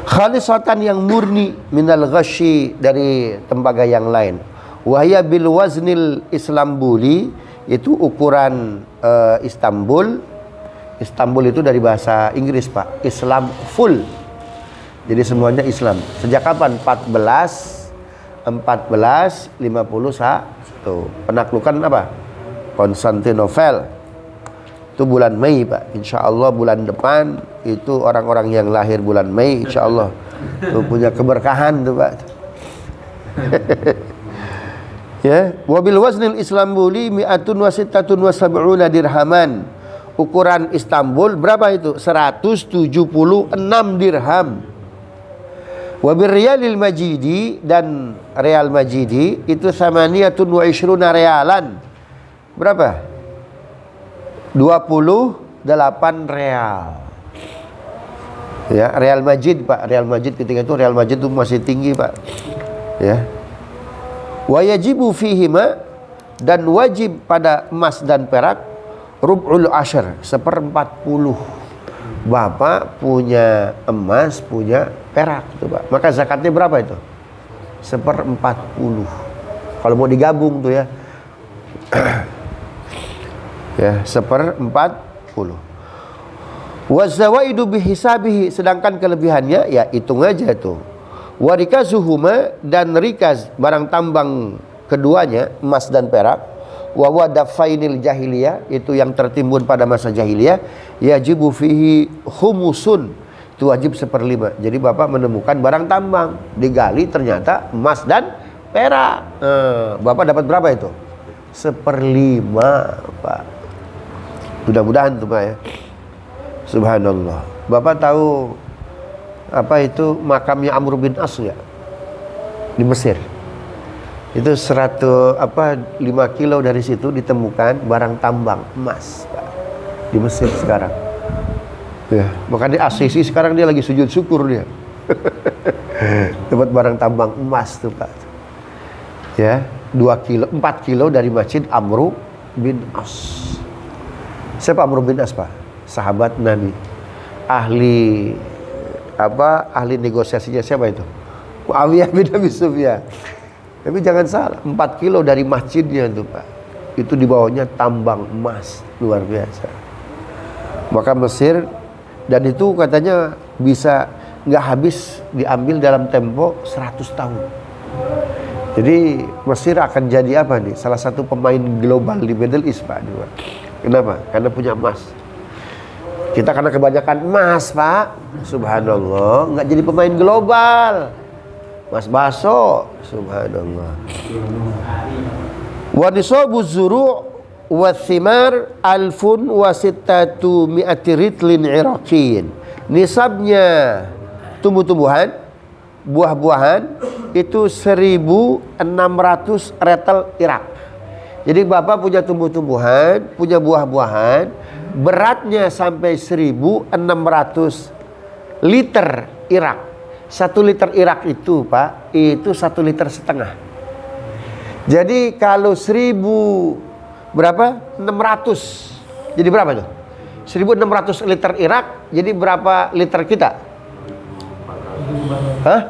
Khalisatan, yang murni, minal ghasyi, dari tembaga yang lain. Wahya bil waznil Islambuli, itu ukuran Istanbul. Istanbul itu dari bahasa Inggris Pak, Islam full. Jadi semuanya Islam. Sejak kapan? 1451. Penaklukan apa? Konstantinopel. Itu bulan Mei Pak. Insya Allah bulan depan itu orang-orang yang lahir bulan Mei, insya Allah itu punya keberkahan tuh Pak. Ya, wabil waznil Islambuli mi'atun wa sittatun wa sab'una dirhaman. Ukuran Istanbul berapa itu? 176 dirham. Wabil riyalil majidi, dan real majidi itu samaniyatun wa ishruna realan. Berapa? 28 real. Ya, real majid Pak. Real majid ketika itu real majid itu masih tinggi Pak. Ya. Wa yajibu fihima, dan wajib pada emas dan perak rub'ul ashr, 1/40. Bapak punya emas, punya perak itu Pak. Maka zakatnya berapa itu? 1/40. Kalau mau digabung tuh ya. Ya, 1/40. Wazawaidu bihisabihi, sedangkan kelebihannya ya hitung aja tuh. Warikazuhuma, dan rikaz barang tambang keduanya, emas dan perak. Wa wadafainil jahiliyah, itu yang tertimbun pada masa jahiliyah, yajibu fihi khumusun, itu wajib 1/5. Jadi Bapak menemukan barang tambang digali, ternyata emas dan perak. Bapak dapat berapa itu? 1/5 Pak. Mudah-mudahan tuh Pak ya. Subhanallah. Bapak tahu apa itu makamnya Amr bin As ya? Di Mesir. Itu 5 kilo dari situ ditemukan barang tambang emas Pak. Di Mesir sekarang. Ya, makanya Asisi sekarang dia lagi sujud syukur dia. Dapat barang tambang emas tuh Pak. Ya, 4 kilo dari Masjid Amr bin As. Siapa Amr bin As Pak? Sahabat Nabi. Ahli negosiasinya siapa itu? Muawiyah bin Abi Sufyan. Tapi jangan salah, 4 kilo dari masjidnya itu Pak. Itu di bawahnya tambang emas, luar biasa. Maka Mesir, dan itu katanya bisa nggak habis diambil dalam tempo 100 tahun. Jadi Mesir akan jadi apa nih? Salah satu pemain global di Middle East Pak. Kenapa? Karena punya emas. Kita karena kebanyakan emas Pak, subhanallah, nggak jadi pemain global. Mas baso, subhanallah. Wa nisabu zuru' wa thimar 1600 ritlin iraqiyyin. Nisabnya tumbuh-tumbuhan, buah-buahan itu 1600 retel Irak. Jadi Bapak punya tumbuh-tumbuhan, punya buah-buahan, beratnya sampai 1600 liter Irak. 1 liter Irak itu Pak, itu 1 liter setengah. Jadi kalau 1000 berapa? 600. Jadi berapa tuh? 1600 liter Irak, jadi berapa liter kita? Hah?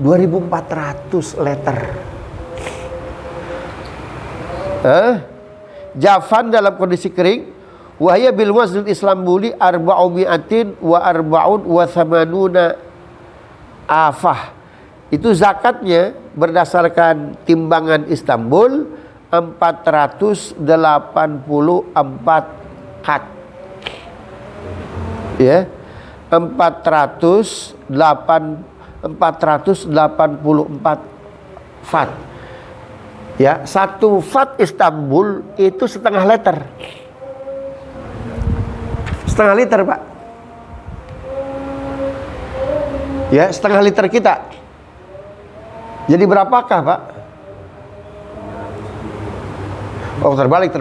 2400 liter. Jafan dalam kondisi kering, wahya bil waznil islambuli arba'umi'atin wa arba'un wa thamanuna afah. Itu zakatnya berdasarkan timbangan Istanbul 484 kat. Ya. 484 fat. Ya, 1 fat Istanbul itu setengah liter. Setengah liter, Pak. Ya, setengah liter kita. Jadi berapakah, Pak? Oh, terbalik.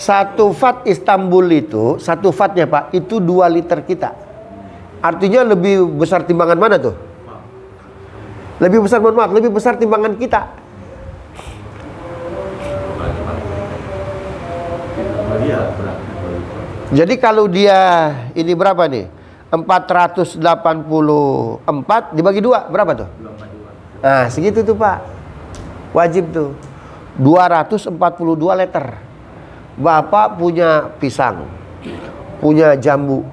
1 fat Istanbul itu, 1 fatnya Pak, itu 2 liter kita. Artinya lebih besar timbangan mana tuh? Lebih besar, mohon maaf, lebih besar timbangan kita. Jadi kalau dia ini berapa nih? 484 dibagi 2 berapa tuh? Nah, segitu tuh Pak. Wajib tuh. 242 liter. Bapak punya pisang, punya jambu.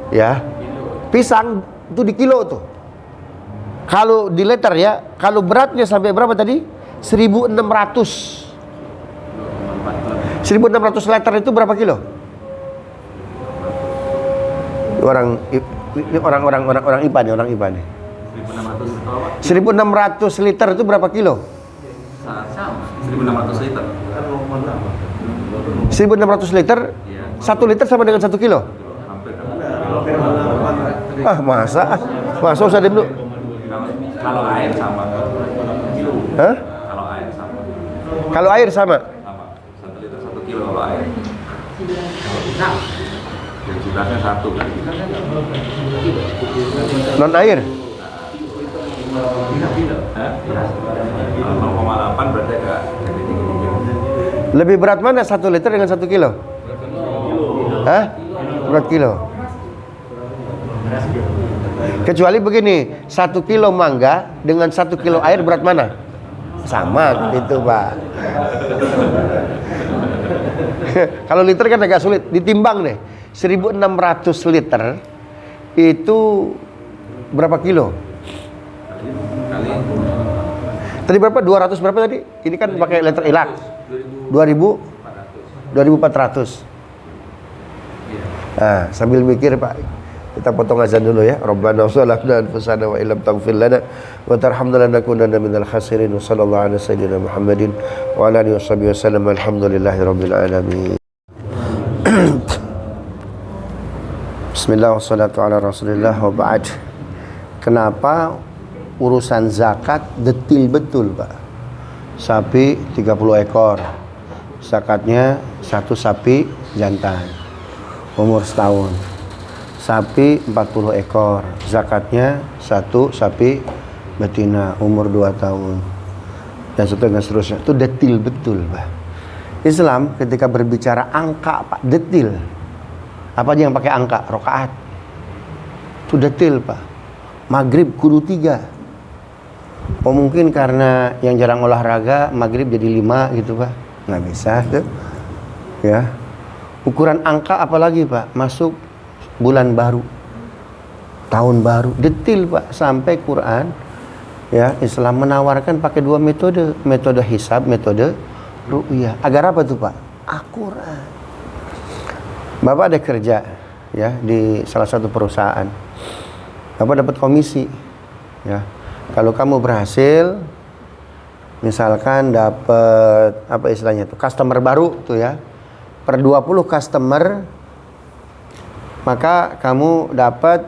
Ya. Pisang itu di kilo tuh. Kalau di liter ya, kalau beratnya sampai berapa tadi? 1600. 1600 liter itu berapa kilo? Orang IPA nih, orang IPA nih. 1600 liter itu berapa kilo? Sama, 1600 liter. 1600 liter, 1 liter sama dengan 1 kilo? Ah, masa usah dulu. Kalau air sama. Hah? Kalau air sama. Kalau air sama? Sama. 1 liter 1 kilo kalau air. Densitasnya 1 kan. Non air? 0,8 berarti agak tinggi. Lebih berat mana 1 liter dengan 1 kilo? Hah? Berat kilo. Kecuali begini, 1 kilo mangga dengan 1 kilo air berat mana? Sama gitu Pak. Kalau liter kan agak sulit ditimbang deh. 1600 liter itu berapa kilo? Tadi berapa? 200 berapa tadi? Ini kan pakai liter Irak. 2400. Nah, sambil mikir Pak, kita potong azan dulu ya. Rabbana zalamna anfusana wa illam taghfir lana wa tarhamna lanakunanna minal khasirin. Wa sallallahu ala sayyidina Muhammadin wa ala alihi wasallam. Alhamdulillahirabbil alamin. Bismillah wassalatu ala Rasulillah wa ba'd. Kenapa urusan zakat detil betul, Pak? Sapi 30 ekor. Zakatnya 1 sapi jantan umur setahun. Sapi 40 ekor. Zakatnya 1 sapi betina umur 2 tahun. Dan seterusnya. Itu detil betul, Pak. Islam ketika berbicara angka, Pak, detil. Apa aja yang pakai angka? Rokaat. Itu detil, Pak. Maghrib kudu 3. Oh, mungkin karena yang jarang olahraga maghrib jadi 5 gitu, Pak. Nggak bisa tuh. Ya. Ukuran angka apalagi, Pak? Masuk bulan baru, tahun baru, detil, Pak. Sampai Quran ya, Islam menawarkan pakai 2 metode. Metode hisab, metode ru'yah. Agar apa tuh, Pak? Akurat. Bapak ada kerja ya di salah satu perusahaan. Bapak dapat komisi. Ya. Kalau kamu berhasil, misalkan dapat apa istilahnya tuh, customer baru tuh ya, per 20 customer maka kamu dapat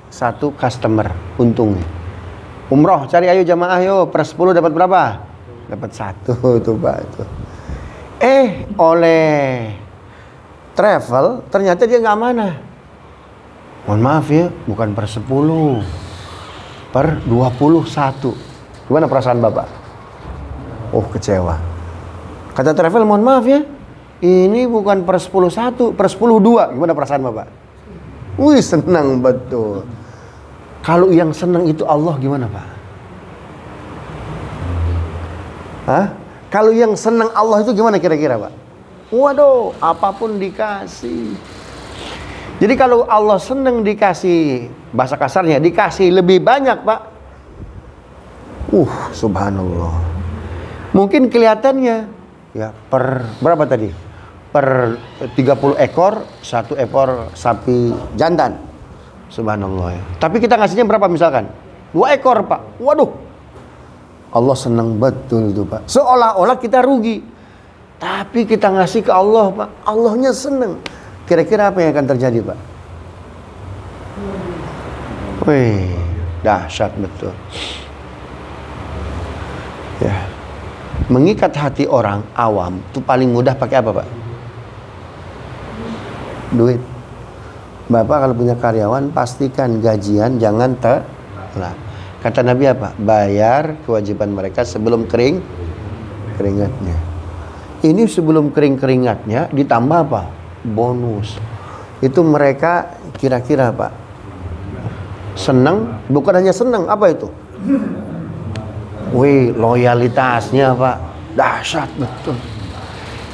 1 customer untungnya. Umroh, cari ayo jamaah yo, per 10 dapat berapa? Dapat 1 tuh, Pak itu. Oleh travel ternyata dia nggak amanah. Mohon maaf ya, bukan per 10, per 21. Gimana perasaan Bapak? Oh, kecewa. Kata travel, mohon maaf ya, ini bukan per 10-1, per 10-2. Gimana perasaan Bapak? Wih, senang betul. Kalau yang senang itu Allah gimana Pak? Hah? Kalau yang senang Allah itu gimana kira-kira Pak? Waduh, apapun dikasih. Jadi kalau Allah senang dikasih, bahasa kasarnya, dikasih lebih banyak Pak. Subhanallah. Mungkin kelihatannya ya per berapa tadi? Per 30 ekor, 1 ekor sapi jantan. Subhanallah ya. Tapi kita ngasihnya berapa misalkan? 2 ekor Pak. Waduh. Allah senang betul itu Pak. Seolah-olah kita rugi. Tapi kita ngasih ke Allah Pak. Allahnya senang. Kira-kira apa yang akan terjadi Pak? Wih, dahsyat betul. Ya. Mengikat hati orang awam itu paling mudah pakai apa Pak? Duit. Bapak kalau punya karyawan pastikan gajian jangan telat. Kata Nabi apa? Bayar kewajiban mereka sebelum keringatnya. Ini sebelum keringatnya ditambah apa? Bonus. Itu mereka kira-kira Pak senang, bukan hanya senang, apa itu? Wih, loyalitasnya Pak dahsyat betul.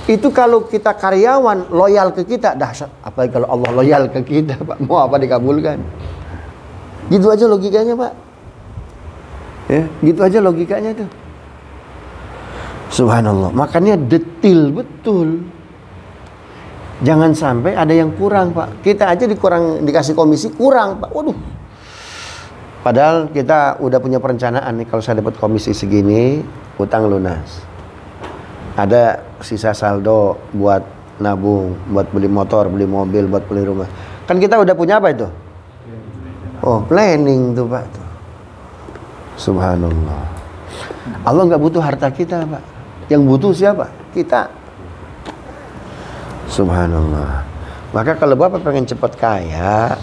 Itu kalau kita karyawan loyal ke kita dahsyat. Apalagi kalau Allah loyal ke kita Pak, mau apa dikabulkan. Gitu aja logikanya Pak. Ya, gitu aja logikanya tuh. Subhanallah. Makanya detil betul. Jangan sampai ada yang kurang Pak. Kita aja dikasih komisi kurang Pak. Waduh. Padahal kita udah punya perencanaan nih, kalau saya dapat komisi segini, utang lunas. Ada sisa saldo buat nabung, buat beli motor, beli mobil, buat beli rumah. Kan kita udah punya apa itu? Oh, planning tuh Pak tuh. Subhanallah. Allah nggak butuh harta kita Pak. Yang butuh siapa? Kita. Subhanallah. Maka kalau Bapak pengen cepat kaya,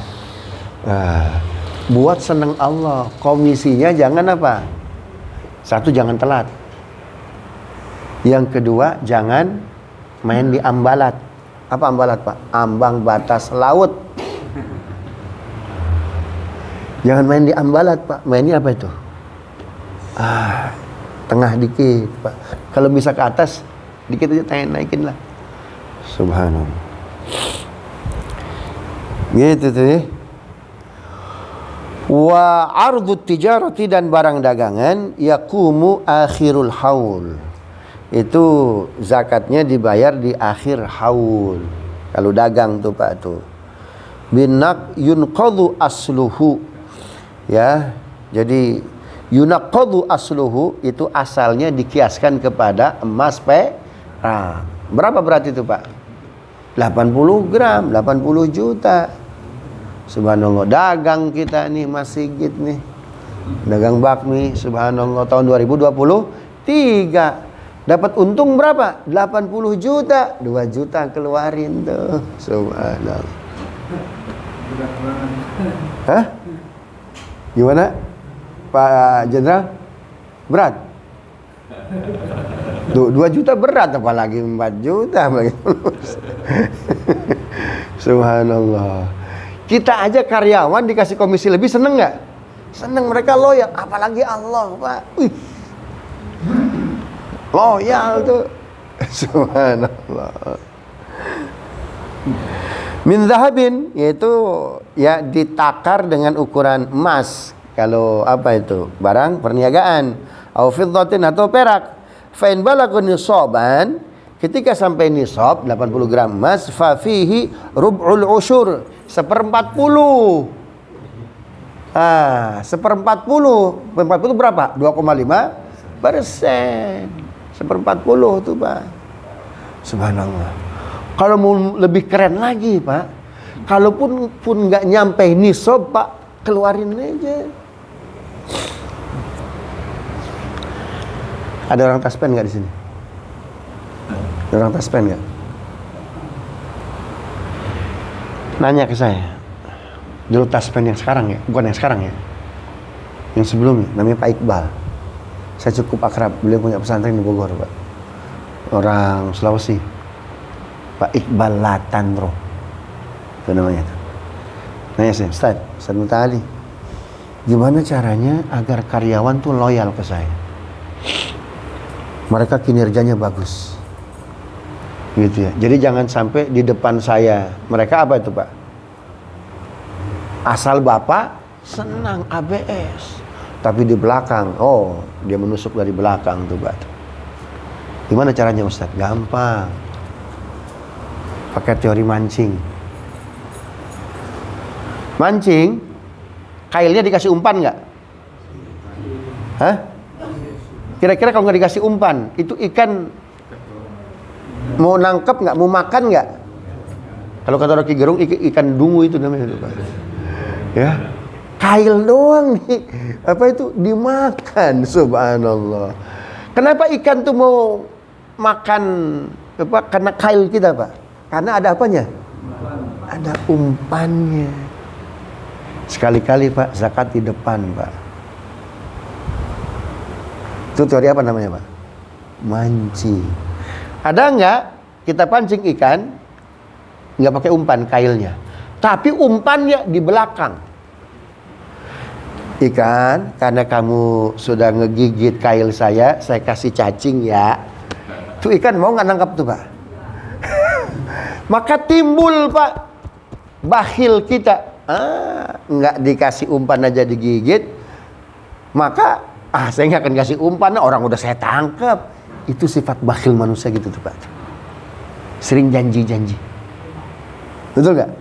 buat seneng Allah. Komisinya jangan apa? Satu, jangan telat. Yang kedua, jangan main di ambalat. Apa ambalat Pak? Ambang batas laut. Jangan main di ambalat Pak. Mainnya apa itu? Tengah dikit Pak. Kalau bisa ke atas, dikit aja naikin lah. Subhanallah. Gitu tuh ya. Wa ardut tijarati, dan barang dagangan yakumu akhirul haul. Itu zakatnya dibayar di akhir haul. Kalau dagang tuh Pak tuh. Binak yunqadhu asluhu. Ya. Jadi yunaqadhu asluhu itu asalnya dikiaskan kepada emas perak. Berapa berat itu Pak? 80 gram, 80 juta. Subhanallah. Dagang kita nih Mas Sigit nih. Dagang bakmi, subhanallah, tahun 2023. Dapat untung berapa? 80 juta. 2 juta keluarin tuh. Subhanallah. Hah? Gimana? Pak Jenderal? Berat? 2 juta berat, apalagi 4 juta. Subhanallah. Kita aja karyawan dikasih komisi lebih, seneng nggak? Seneng, mereka loyal. Apalagi Allah Pak. Wih. Loyal tuh. Subhanallah. Min zahabin, yaitu ya ditakar dengan ukuran emas. Kalau apa itu? Barang perniagaan. Au fiddatin, atau perak. Fa in balagun nisaban, ketika sampai nisab 80 gram emas, fa fihi rub'ul usyur, 1/40. 1/40 berapa? 2,5%. 1/40 tuh Pak. Subhanallah. Kalau mau lebih keren lagi Pak, kalaupun nggak nyampe nisab Pak, keluarin aja. Ada orang taspen nggak di sini? Ada orang taspen nggak? Nanya ke saya. Dulu taspen yang sekarang ya, bukan yang sekarang ya. Yang sebelumnya namanya Pak Iqbal. Saya cukup akrab, beliau punya pesantren di Bogor, Pak. Orang Sulawesi. Pak Iqbal Latanro. Itu namanya tuh. Nanya saya, Ustaz Mutali, gimana caranya agar karyawan tuh loyal ke saya? Mereka kinerjanya bagus. Gitu ya. Jadi jangan sampai di depan saya mereka apa itu, Pak? Asal Bapak senang ABS, tapi di belakang, oh dia menusuk dari belakang tuh, Pak. Gimana caranya, Ustaz? Gampang. Pakai teori mancing. Mancing, kailnya dikasih umpan nggak? Hah? Kira-kira kalau nggak dikasih umpan, itu ikan mau nangkep nggak? Mau makan nggak? Kalau kata Rocky Gerung, ikan dungu itu namanya, Pak. Ya, kail doang nih, apa itu dimakan, subhanallah. Kenapa ikan tuh mau makan apa? Karena kail kita, Pak. Karena ada apanya? Ada umpannya. Sekali-kali, Pak, zakat di depan, Pak. Itu teori apa namanya, Pak? Mancing. Ada nggak kita pancing ikan nggak pakai umpan kailnya, tapi umpannya di belakang. Ikan, karena kamu sudah ngegigit kail saya kasih cacing ya. Tuh ikan mau nggak nangkap tuh, Pak? Maka timbul, Pak, bakhil kita. Nggak dikasih umpan aja digigit. Maka saya nggak akan kasih umpan, orang udah saya tangkap. Itu sifat bakhil manusia gitu tuh, Pak. Sering janji-janji. Betul nggak?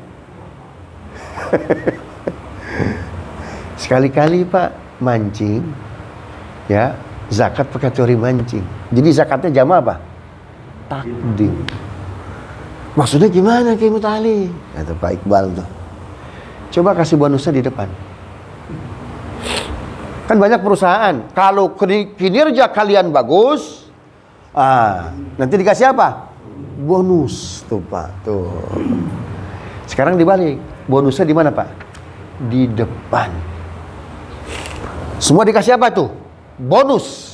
Sekali-kali, Pak, mancing, ya, zakat pakai teori mancing. Jadi zakatnya jam apa? Takdim. Maksudnya gimana, Kiai Mutali? Kata Pak Iqbal tuh. Coba kasih bonusnya di depan. Kan banyak perusahaan, kalau kinerja kalian bagus, nanti dikasih apa? Bonus tuh, Pak. Tuh. Sekarang dibalik, bonusnya di mana, Pak? Di depan. Semua dikasih apa tuh? Bonus.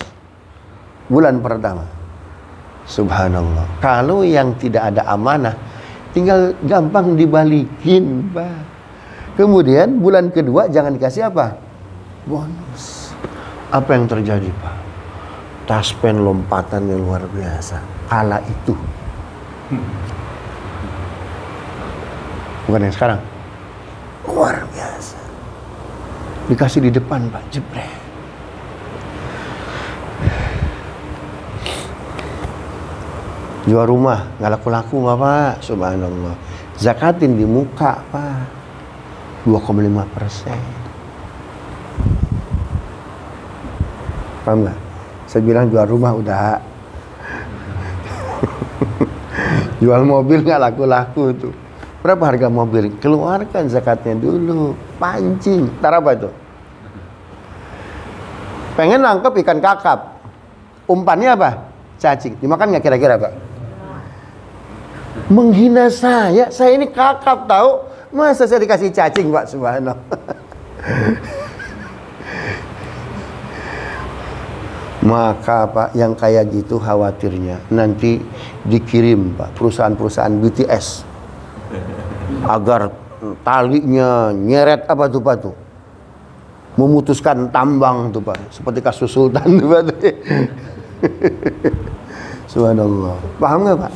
Bulan pertama. Subhanallah. Kalau yang tidak ada amanah, tinggal gampang dibalikin, Pak. Kemudian bulan kedua jangan dikasih apa? Bonus. Apa yang terjadi, Pak? Taspen lompatannya luar biasa. Kala itu. Bukan yang sekarang. Luar biasa. Dikasih di depan, Pak, jebret. Jual rumah nggak laku-laku, Pak. Subhanallah. Zakatin di muka, Pak. 2,5%. Paham nggak? Saya bilang jual rumah udah. Jual mobil nggak laku-laku tuh. Berapa harga mobil? Keluarkan zakatnya dulu. Pancing. Ntar apa itu? Pengen nangkep ikan kakap. Umpannya apa? Cacing. Dimakan nggak kira-kira, Pak? Menghina saya ini kakap tahu. Masa saya dikasih cacing, Pak? Subhanallah. Maka, Pak, yang kayak gitu khawatirnya nanti dikirim, Pak, perusahaan-perusahaan BTS agar talinya nyeret apa tuh, Pak, tuh, memutuskan tambang tuh, Pak, seperti kasus Sultan tuh, Pak. Subhanallah. Paham nggak, Pak?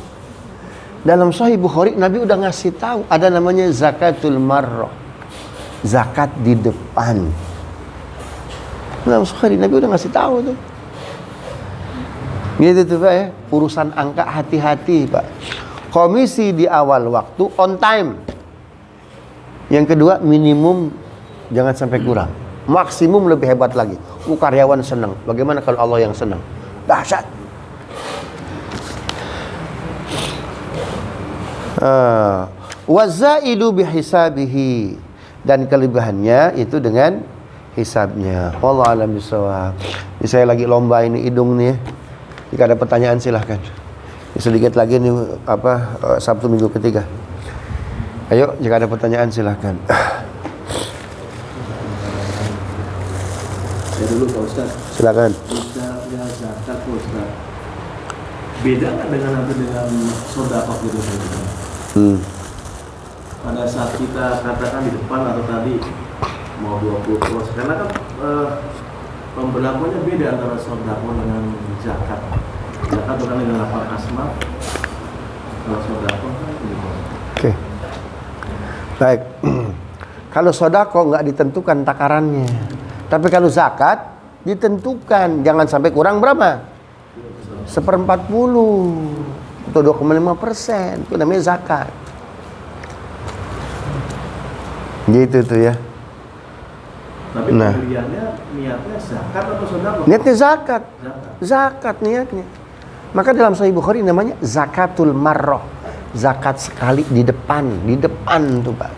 Dalam Sahih Bukhari Nabi udah ngasih tahu ada namanya zakatul marrah, zakat di depan. Dalam Sahih Nabi udah ngasih tahu tuh. Gitu tuh, Pak, ya. Urusan angka hati-hati, Pak. Komisi di awal waktu on time. Yang kedua minimum jangan sampai kurang. Maksimum lebih hebat lagi. Karyawan senang. Bagaimana kalau Allah yang senang? Dahsyat. Wazaidu bihisabihi, dan kelebihannya itu dengan hisabnya. Wallahu a'lam bishawab. Saya lagi lomba ini hidung nih. Jika ada pertanyaan silahkan. Sedikit lagi nih Sabtu minggu ketiga. Ayo, jika ada pertanyaan silahkan. dulu Pak Ustaz. Silakan. Misalnya zakat Pak Ustaz. Beda nggak dengan sedekah gitu Pak Ustaz? Pada saat kita katakan di depan atau tadi mau 20%, karena kan pemberlakuannya beda antara sedekah dengan zakat. Zakat bukan dengan lapar asma, kalau sedekah kan gitu. Oke. Baik. Kalau sodako nggak ditentukan takarannya, tapi kalau zakat ditentukan. Jangan sampai kurang berapa? 1/40 atau 2,5%. Itu namanya zakat. Gitu tuh ya. Tapi Nah. pilihannya niatnya zakat atau sedekah? Niatnya zakat. Zakat. Zakat niatnya. Maka dalam Sahih Bukhari namanya zakatul marroh. Zakat sekali di depan tuh Pak.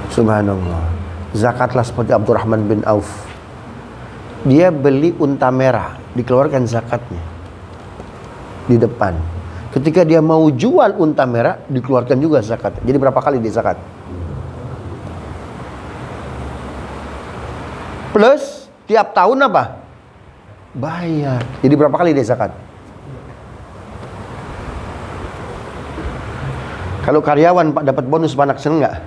Subhanallah. Zakatlah seperti Abdurrahman bin Auf. Dia beli unta merah, dikeluarkan zakatnya di depan. Ketika dia mau jual unta merah, dikeluarkan juga zakat. Jadi berapa kali dia zakat? Plus tiap tahun apa? Bayar. Jadi berapa kali dia zakat? Kalau karyawan Pak dapat bonus Pak, seneng nggak?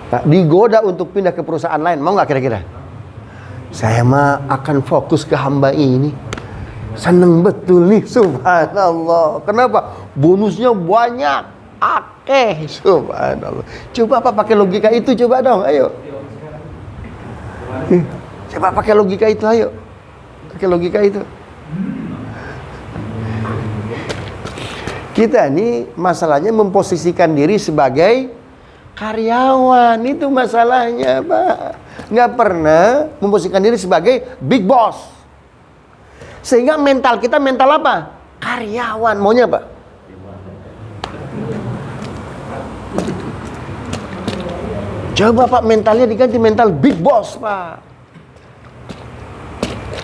Nah, digoda untuk pindah ke perusahaan lain, mau nggak kira-kira? Saya mah akan fokus ke hamba ini. Seneng betul nih, subhanallah. Kenapa? Bonusnya banyak, akeh, subhanallah. Coba Pak pakai logika itu, coba dong, ayo. Coba pakai logika itu, ayo. Pakai logika itu. Kita ini masalahnya memposisikan diri sebagai karyawan, itu masalahnya Pak. Nggak pernah memposisikan diri sebagai big boss. Sehingga mental kita mental apa? Karyawan. Maunya apa? Coba Pak mentalnya diganti mental big boss Pak.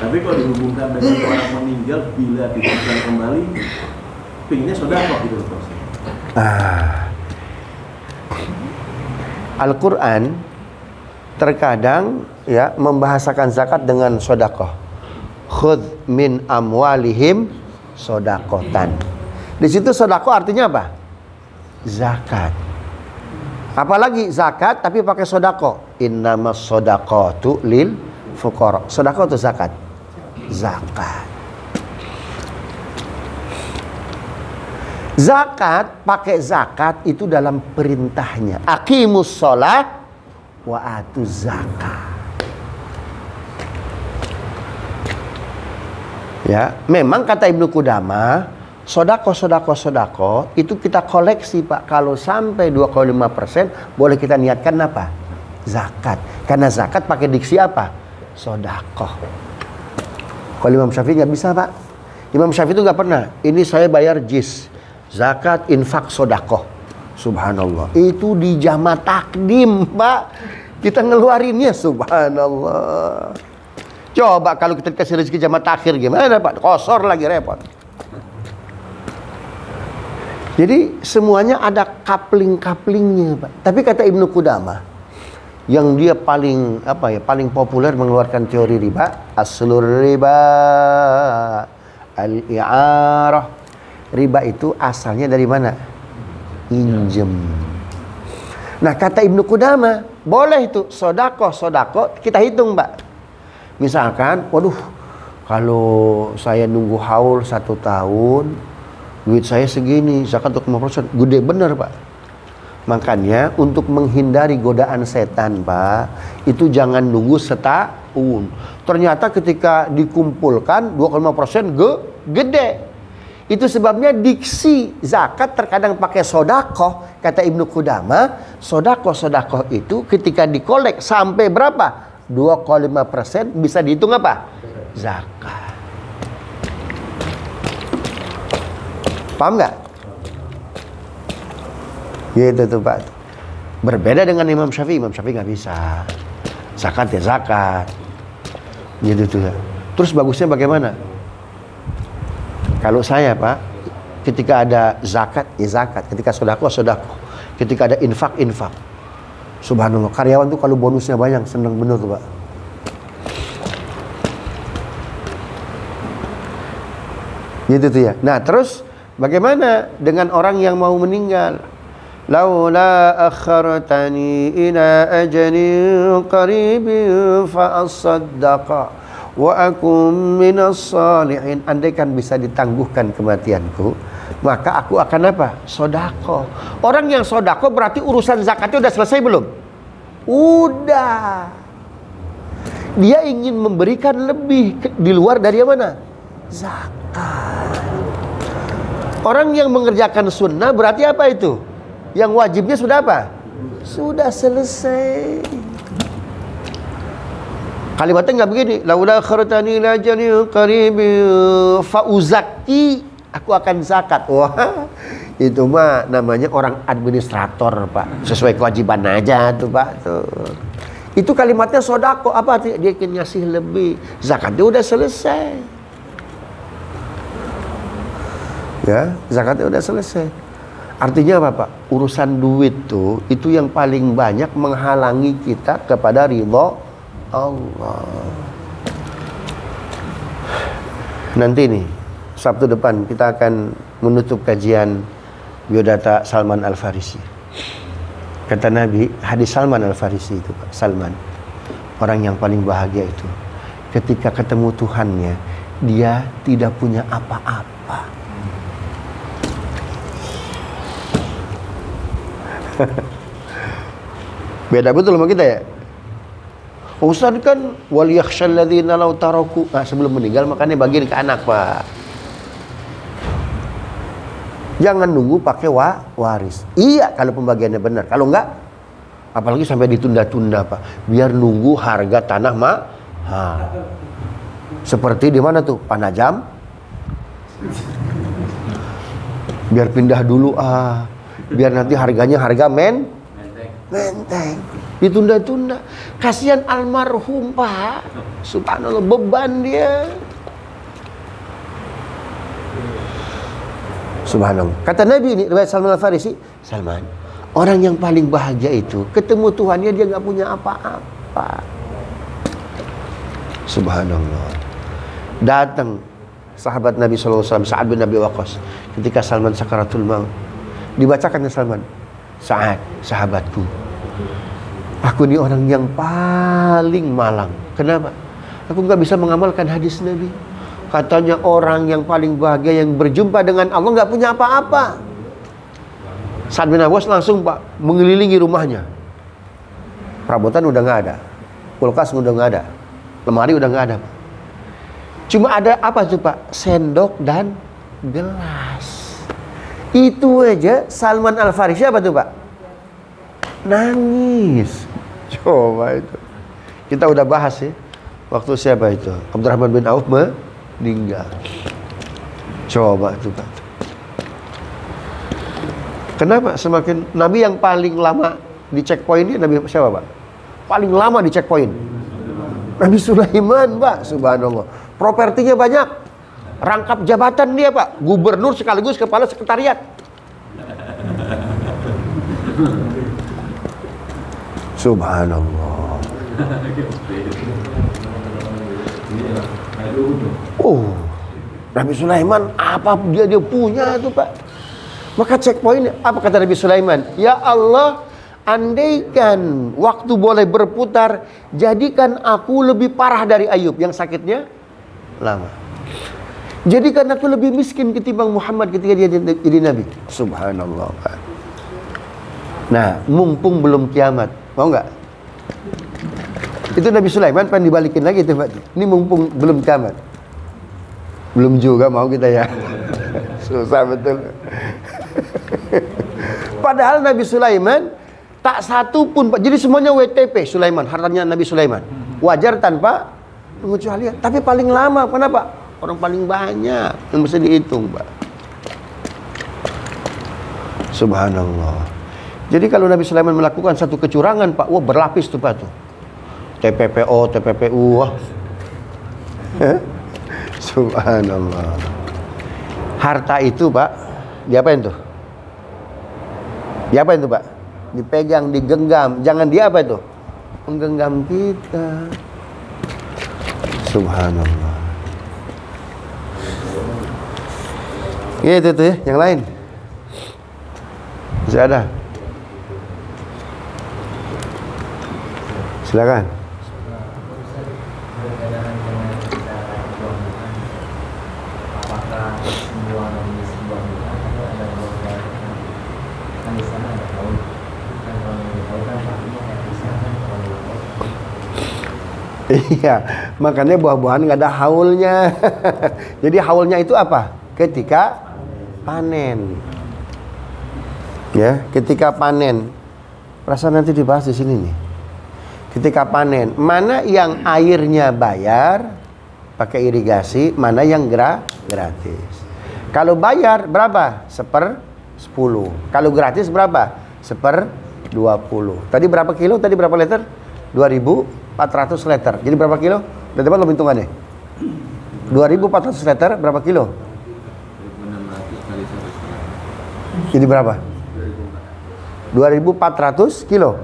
Tapi kalau dihubungkan dengan orang meninggal bila dihidupkan kembali, pinginnya sedekah gitu loh Pak. Al-Quran terkadang ya membahasakan zakat dengan sedekah. Khudz min amwalihim sodakotan. Di situ sedekah artinya apa? Zakat. Apalagi zakat tapi pakai sedekah. Innamas shadaqatu lil fuqara. Sedekah itu zakat. Zakat. Zakat, pakai zakat itu dalam perintahnya. Aqimus sholat wa atuz zakat. Ya, memang kata Ibnu Qudamah, sodako itu kita koleksi Pak. Kalau sampai 2,5% boleh kita niatkan apa? Zakat. Karena zakat pakai diksi apa? Sodako. Kalau Imam Syafi'i nggak bisa Pak. Imam Syafi'i itu nggak pernah. Ini saya bayar jis. Zakat, infak, sodakoh. Subhanallah. Itu di jama takdim, Pak. Kita ngeluarinnya, subhanallah. Coba kalau kita kasih rezeki jama takhir gimana, Pak? Kosor lagi, repot. Jadi semuanya ada coupling-couplingnya, Pak. Tapi kata Ibnu Qudamah, yang dia paling paling populer mengeluarkan teori riba, aslur riba al-i'arah. Riba itu asalnya dari mana? Injem. Nah kata Ibnu Qudamah, boleh itu sodako kita hitung Pak. Misalkan, waduh, kalau saya nunggu haul 1 tahun, duit saya segini, zakat 5%, gede bener Pak. Makanya untuk menghindari godaan setan Pak, itu jangan nunggu setahun. Ternyata ketika dikumpulkan 2,5% gede. Itu sebabnya diksi zakat terkadang pakai sodakoh. Kata Ibnu Qudamah, sodakoh itu ketika dikolek sampai berapa? 2,5% bisa dihitung apa? Zakat. Paham nggak? Gitu tuh Pak. Berbeda dengan Imam Syafi'i. Imam Syafi'i nggak bisa. Zakat ya zakat. Gitu tuh ya. Terus bagusnya bagaimana? Kalau saya Pak, ketika ada zakat, ya zakat. Ketika sodako, sodako. Ketika ada infak, infak. Subhanallah, karyawan tuh kalau bonusnya banyak senang bener tuh Pak. Gitu tuh ya. Nah terus bagaimana dengan orang yang mau meninggal? Laula akhartani ila ajalin qaribin fa asaddaqa wa akum minas salihin. Andaikan bisa ditangguhkan kematianku, maka aku akan apa? Sodako. Orang yang sodako berarti urusan zakatnya udah selesai belum? Udah. Dia ingin memberikan lebih di luar dari yang mana? Zakat. Orang yang mengerjakan sunnah berarti apa itu? Yang wajibnya sudah apa? Sudah selesai. Kalimatnya nggak begini. Laula khartani ila ajalin qarib fa uzakki, aku akan zakat. Wah, itu mah namanya orang administrator Pak. Sesuai kewajiban aja tuh Pak tuh. Itu kalimatnya sodako. Apa? Dia ingin ngasih lebih. Zakatnya udah selesai. Ya, zakatnya udah selesai. Artinya apa Pak? Urusan duit tuh itu yang paling banyak menghalangi kita kepada ridho Allah. Nanti nih Sabtu depan kita akan menutup kajian biodata Salman Al-Farisi. Kata Nabi, hadis Salman Al-Farisi itu Pak, Salman, orang yang paling bahagia itu ketika ketemu Tuhannya, dia tidak punya apa-apa. Beda betul sama kita ya. Ustaz kan wal yakhshal ladzina law taraku, sebelum meninggal makanya bagiin ke anak Pak. Jangan nunggu pakai waris. Iya kalau pembagiannya benar. Kalau enggak, apalagi sampai ditunda-tunda Pak. Biar nunggu harga tanah mahal. Seperti di mana tuh? Panajam. Biar pindah dulu biar nanti harganya harga menteng. Ditunda-tunda. Kasihan almarhum Pak. Subhanallah, beban dia. Subhanallah. Kata Nabi ini, riwayat Salman Al-Farisi, Salman, orang yang paling bahagia itu ketemu Tuhannya dia nggak punya apa-apa. Subhanallah. Datang sahabat Nabi SAW, Sa'ad bin Abi Waqqas, ketika Salman sakaratul maut, dibacakannya Salman, Sa'ad, sahabatku, aku ini orang yang paling malang. Kenapa? Aku nggak bisa mengamalkan hadis Nabi. Katanya orang yang paling bahagia yang berjumpa dengan Allah nggak punya apa-apa. Sa'ad bin Abi Waqqas langsung Pak mengelilingi rumahnya. Perabotan udah nggak ada, kulkas udah nggak ada, lemari udah nggak ada. Cuma ada apa tuh Pak? Sendok dan gelas. Itu aja Salman Al-Farisi apa tuh Pak? Nangis. Coba itu. Kita udah bahas ya. Waktu siapa itu? Abdurrahman bin Auf meninggal. Coba tuh Pak. Kenapa semakin Nabi yang paling lama di checkpoint ini Nabi siapa Pak? Paling lama di checkpoint. Nabi Sulaiman Pak, subhanallah. Propertinya banyak. Rangkap jabatan dia Pak, gubernur sekaligus kepala sekretariat. Subhanallah. Nabi Sulaiman apa dia punya itu Pak. Maka checkpoint apa kata Nabi Sulaiman? Ya Allah, andaikan waktu boleh berputar, jadikan aku lebih parah dari Ayub yang sakitnya lama. Jadikan aku lebih miskin ketimbang Muhammad ketika dia jadi Nabi. Subhanallah Pak. Nah, mumpung belum kiamat, mau nggak? Itu Nabi Sulaiman pengen dibalikin lagi tuh Pak. Ini mumpung belum kiamat. Belum juga mau kita ya. Susah betul. Padahal Nabi Sulaiman tak satu pun Pak. Jadi semuanya WTP Sulaiman, hartanya Nabi Sulaiman. Wajar tanpa pengecualian. Tapi paling lama, kenapa? Orang paling banyak yang bisa dihitung Pak. Subhanallah. Jadi kalau Nabi Sulaiman melakukan satu kecurangan Pak, wah berlapis tuh Pak tuh. TPPO, TPPU, wah. Subhanallah. Harta itu Pak, diapain tuh? Diapain tuh Pak? dipegang, digenggam. Jangan dia apa itu? Menggenggam kita. Subhanallah. Gitu tuh ya, yang lain. Masih ada? Silakan. Iya, makanya buah-buahan nggak ada haulnya. Jadi haulnya itu apa? Ketika panen. Ya, ketika panen. Perasaan nanti dibahas di sini nih. Ketika panen, mana yang airnya bayar pakai irigasi, mana yang gratis. Kalau bayar berapa? 1/10. Kalau gratis berapa? 1/20. Tadi berapa kilo? Tadi berapa liter? 2.400 liter. Jadi berapa kilo? Udah dapat belum hitungannya? 2.400 liter berapa kilo? 600 kali 1,5. Jadi berapa? 2.400 kilo.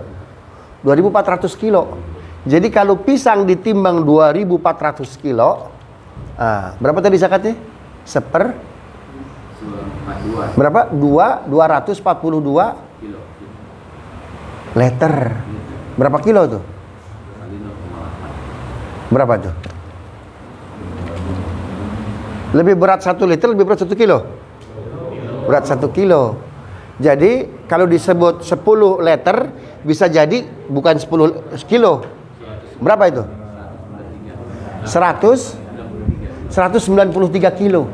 2.400 kilo. Jadi kalau pisang ditimbang 2.400 kilo, berapa tadi zakatnya? 1/42 berapa? 242 kilo. liter. Berapa kilo tuh? Kali 0,8. Berapa tuh? Lebih berat 1 liter, lebih berat 1 kilo? Berat 1 kilo. Jadi kalau disebut 10 liter, bisa jadi bukan 10 kilo. Berapa itu? 193 kilo.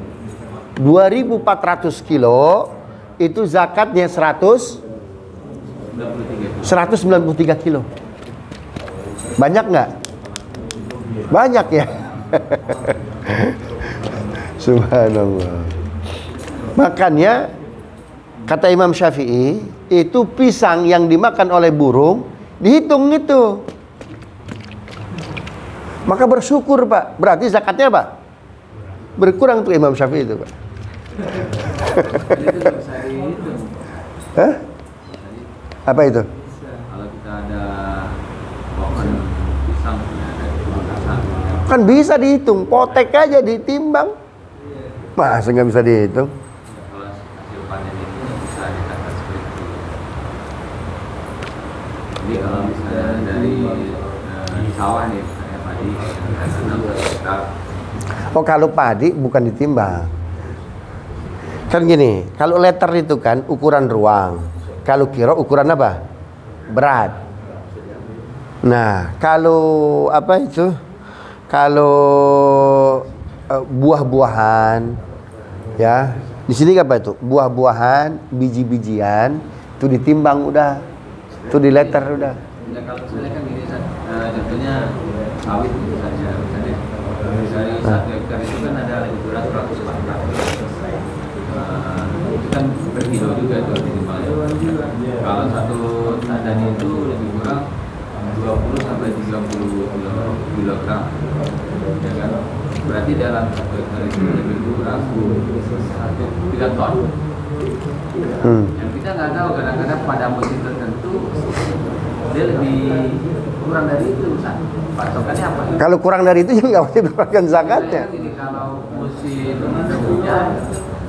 2.400 kilo itu zakatnya 193 kilo. Banyak nggak? Banyak ya. Subhanallah. Makanya kata Imam Syafi'i, itu pisang yang dimakan oleh burung dihitung itu. Maka bersyukur Pak. Berarti zakatnya apa? Berkurang untuk Imam Syafi'i itu Pak. Hah? Apa itu? Kalau kita ada pohon pisang, ada pemangkasan, Kan bisa dihitung, potek aja ditimbang. Masa nggak bisa dihitung? kalau hasil panen itu bisa dikatakan seperti itu. Jadi kalau misalnya dari sawah nih, misalnya padi, tanam 1 hektar, Oh kalau padi bukan ditimbang. Kan gini, kalau liter itu kan ukuran ruang. Kalau kilo ukuran apa? Berat. Nah, kalau apa itu? Kalau buah-buahan, ya di sini apa itu? Buah-buahan, biji-bijian, itu ditimbang udah, itu di liter udah. ya kalau misalnya kan gini, contohnya sawit gitu saja, misalnya dari 1 hektar itu kan ada ukuran 100 hektar. Itu kan per kilo juga itu minimalnya. Kalau satu tandan itu lebih kurang 20 sampai 30 kilogram, ya kan? Berarti dalam 1 hektar itu lebih kurang 3 ton. Yang kita nggak tahu, kadang-kadang pada musim tertentu dia lebih kurang dari itu, Ustaz. Patokannya apa? Kalau kurang dari itu ya nggak wajib dikeluarkan zakatnya. Ini kalau musim hujan,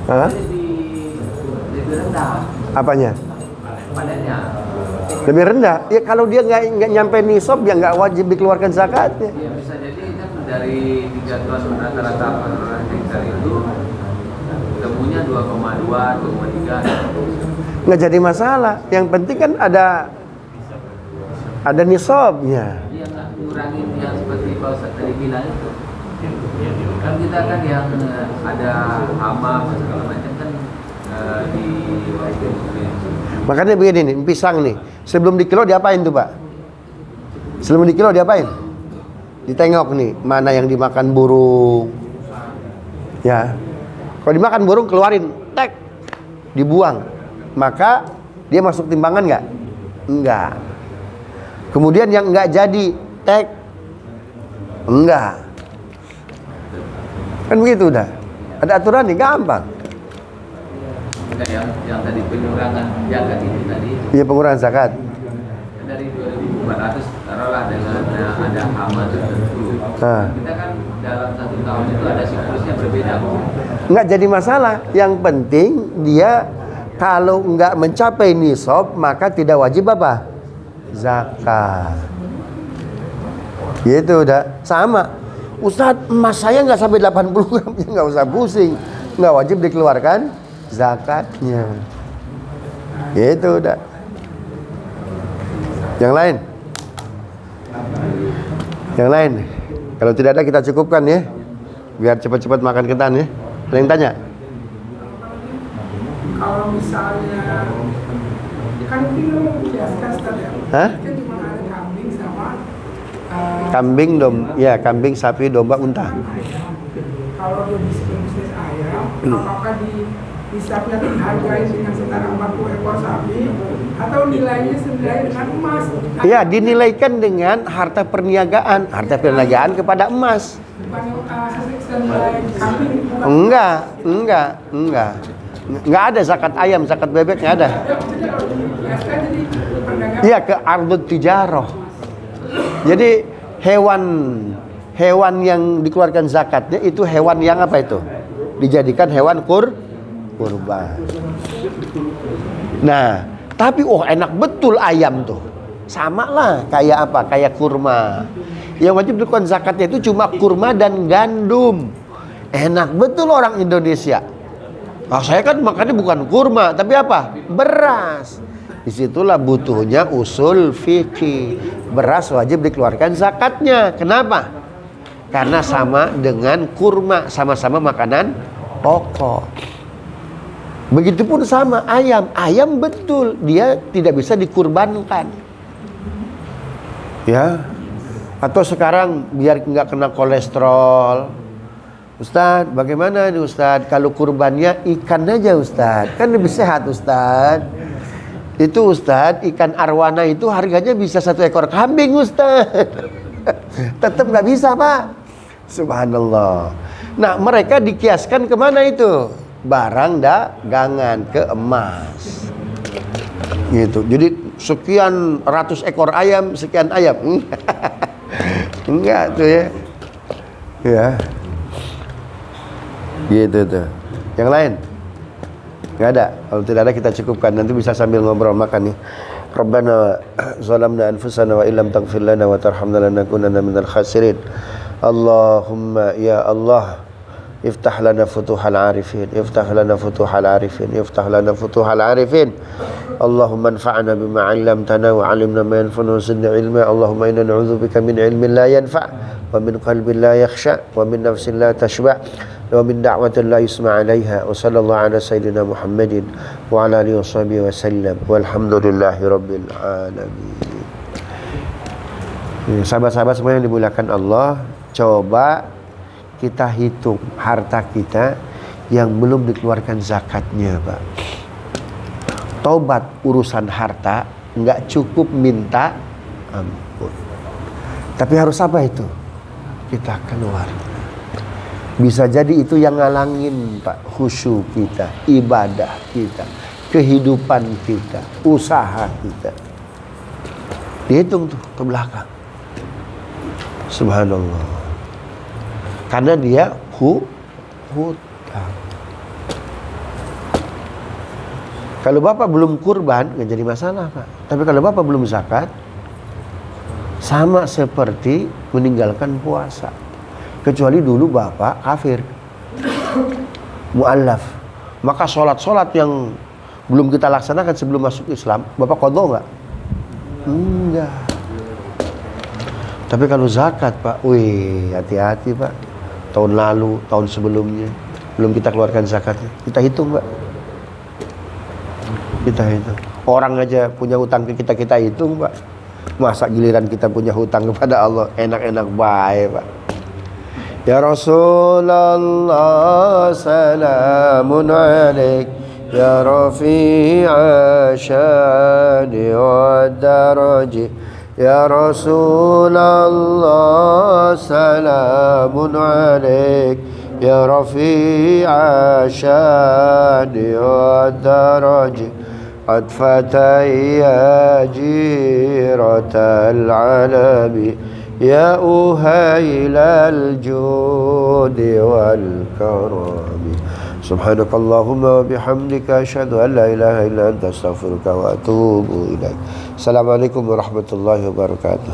Hah? lebih rendah Apanya? panennya. Lebih rendah. Ya kalau dia nggak nyampe nisab ya nggak wajib dikeluarkan zakatnya. Ya bisa jadi kan dari 3 ton rata-rata per hektar itu temunya 2,2, 2,3. Nggak jadi masalah. Yang penting kan ada nisabnya. Iya nggak ngurangin yang seperti Pak Ustaz tadi bilang itu. Kan kita kan yang ada hama segala macam kan di waktu muslim. Makanya begini nih, pisang nih. Sebelum di kilo diapain tuh Pak? Sebelum di kilo diapain? Ditengok nih, mana yang dimakan burung. Ya. Kalau dimakan burung keluarin, tek, dibuang. Maka dia masuk timbangan nggak? Enggak. Kemudian yang nggak jadi, tek, enggak. Kan begitu udah. Ada aturan nih, gampang. yang tadi pengurangan zakat itu tadi. Iya, pengurangan zakat. Dari 2.400 taruhlah ada amal tertentu. Nah. Kita kan dalam 1 tahun itu ada siklusnya berbeda. Nggak jadi masalah. Yang penting dia kalau nggak mencapai nisab maka tidak wajib apa? Zakat. Gitu udah sama. Ustadz, emas saya nggak sampai 80 gram, ya nggak usah pusing, nggak wajib dikeluarkan zakatnya. Gitu udah. Yang lain? Yang lain? Kalau tidak ada kita cukupkan ya, biar cepat-cepat makan ketan ya. Ada yang tanya? Kalau misalnya kan itu biasa ya. Hah? Kan cuma ada kambing sama Kambing, ya kambing, sapi, domba, unta. ayam. Kalau dia bisnis ayam, apakah hisapnya dihargai dengan setara 40 ekor sapi atau nilainya senilai dengan emas? Iya, dinilaikan dengan harta perniagaan kepada emas. Bukan senilai kambing, bukan. Enggak. Enggak ada zakat ayam, zakat bebek enggak ada. Jadi kalau dihiaskan jadi perdagangan. Iya, ke ardut tijarah. Jadi hewan yang dikeluarkan zakatnya itu hewan yang apa itu? Dijadikan hewan kurban. Nah, tapi enak betul ayam tuh. Sama lah kayak apa? Kayak kurma. Yang wajib dikeluarkan zakatnya itu cuma kurma dan gandum. Enak betul orang Indonesia. Saya kan makannya bukan kurma, tapi apa? Beras. Disitulah butuhnya usul fikih. Beras wajib dikeluarkan zakatnya. Kenapa? Karena sama dengan kurma, sama-sama makanan pokok. Begitupun sama ayam. Ayam betul, dia tidak bisa dikurbankan. Ya. Atau sekarang biar nggak kena kolesterol. Ustadz, bagaimana nih Ustadz? Kalau kurbannya ikan aja Ustadz, kan lebih sehat Ustadz. Itu Ustadz, ikan arwana itu harganya bisa 1 ekor kambing Ustadz. Tetap nggak bisa Pak. Subhanallah. Nah, mereka dikiaskan kemana itu? Barang dagangan, ke emas. Gitu. Jadi sekian ratus ekor ayam, sekian ayam. Enggak tuh ya. Ya. Gitu tuh. Yang lain? Enggak ada. Kalau tidak ada kita cukupkan. Nanti bisa sambil ngobrol makan nih. Rabbana zalamna anfusana wa illam taghfir lana wa tarhamna lanakunanna minal khasirin. Allahumma ya Allah, iftah lana futuhal arifin, iftah lana futuhal arifin, iftah lana futuhal arifin. Allahumma anfa'na bima 'allamtana wa 'allimna ma yanfa'una wa zidna ilma. Allahumma inna na'udzubika min ilmin la yanfa' wa min qalbin la yakhsha wa min nafsin la tashba' wa min da'watin la yusma' 'alaiha. Wa sallallahu ala sayyidina Muhammadin wa ala alihi washabihi wa sallam. Walhamdulillahi rabbil alamin. Sahabat-sahabat semua yang dimuliakan Allah, coba kita hitung harta kita yang belum dikeluarkan zakatnya, Pak. Tobat urusan harta nggak cukup minta ampun, tapi harus apa itu? Kita keluar. Bisa jadi itu yang ngalangin, Pak, khusyuk kita, ibadah kita, kehidupan kita, usaha kita. Dihitung tuh ke belakang. Subhanallah. Karena dia hutang. Kalau Bapak belum kurban, nggak jadi masalah, Pak. Tapi kalau Bapak belum zakat, sama seperti meninggalkan puasa. Kecuali dulu Bapak kafir, mu'allaf. Maka sholat-sholat yang belum kita laksanakan sebelum masuk Islam, Bapak qadha nggak? Enggak. Tapi kalau zakat, Pak, wih, hati-hati, Pak. Tahun lalu, tahun sebelumnya, belum kita keluarkan zakatnya. Kita hitung, Pak. Kita hitung. Orang aja punya hutang ke kita, kita hitung, Pak. Masa giliran kita punya hutang kepada Allah, enak-enak baik, Pak. Ya Rasulullah, salamun alaik. Ya Rafi'a syani wa daraji. Ya Rasulullah, salamun alaik. يا رفيع الشان والدرج قد فتى يا جيرة العلم يا أهيل الجود والكرم سبحانك اللهم وبحمدك أشهد أن لا إله إلا أنت أستغفرك وأتوب إليك. السلام عليكم ورحمة الله وبركاته.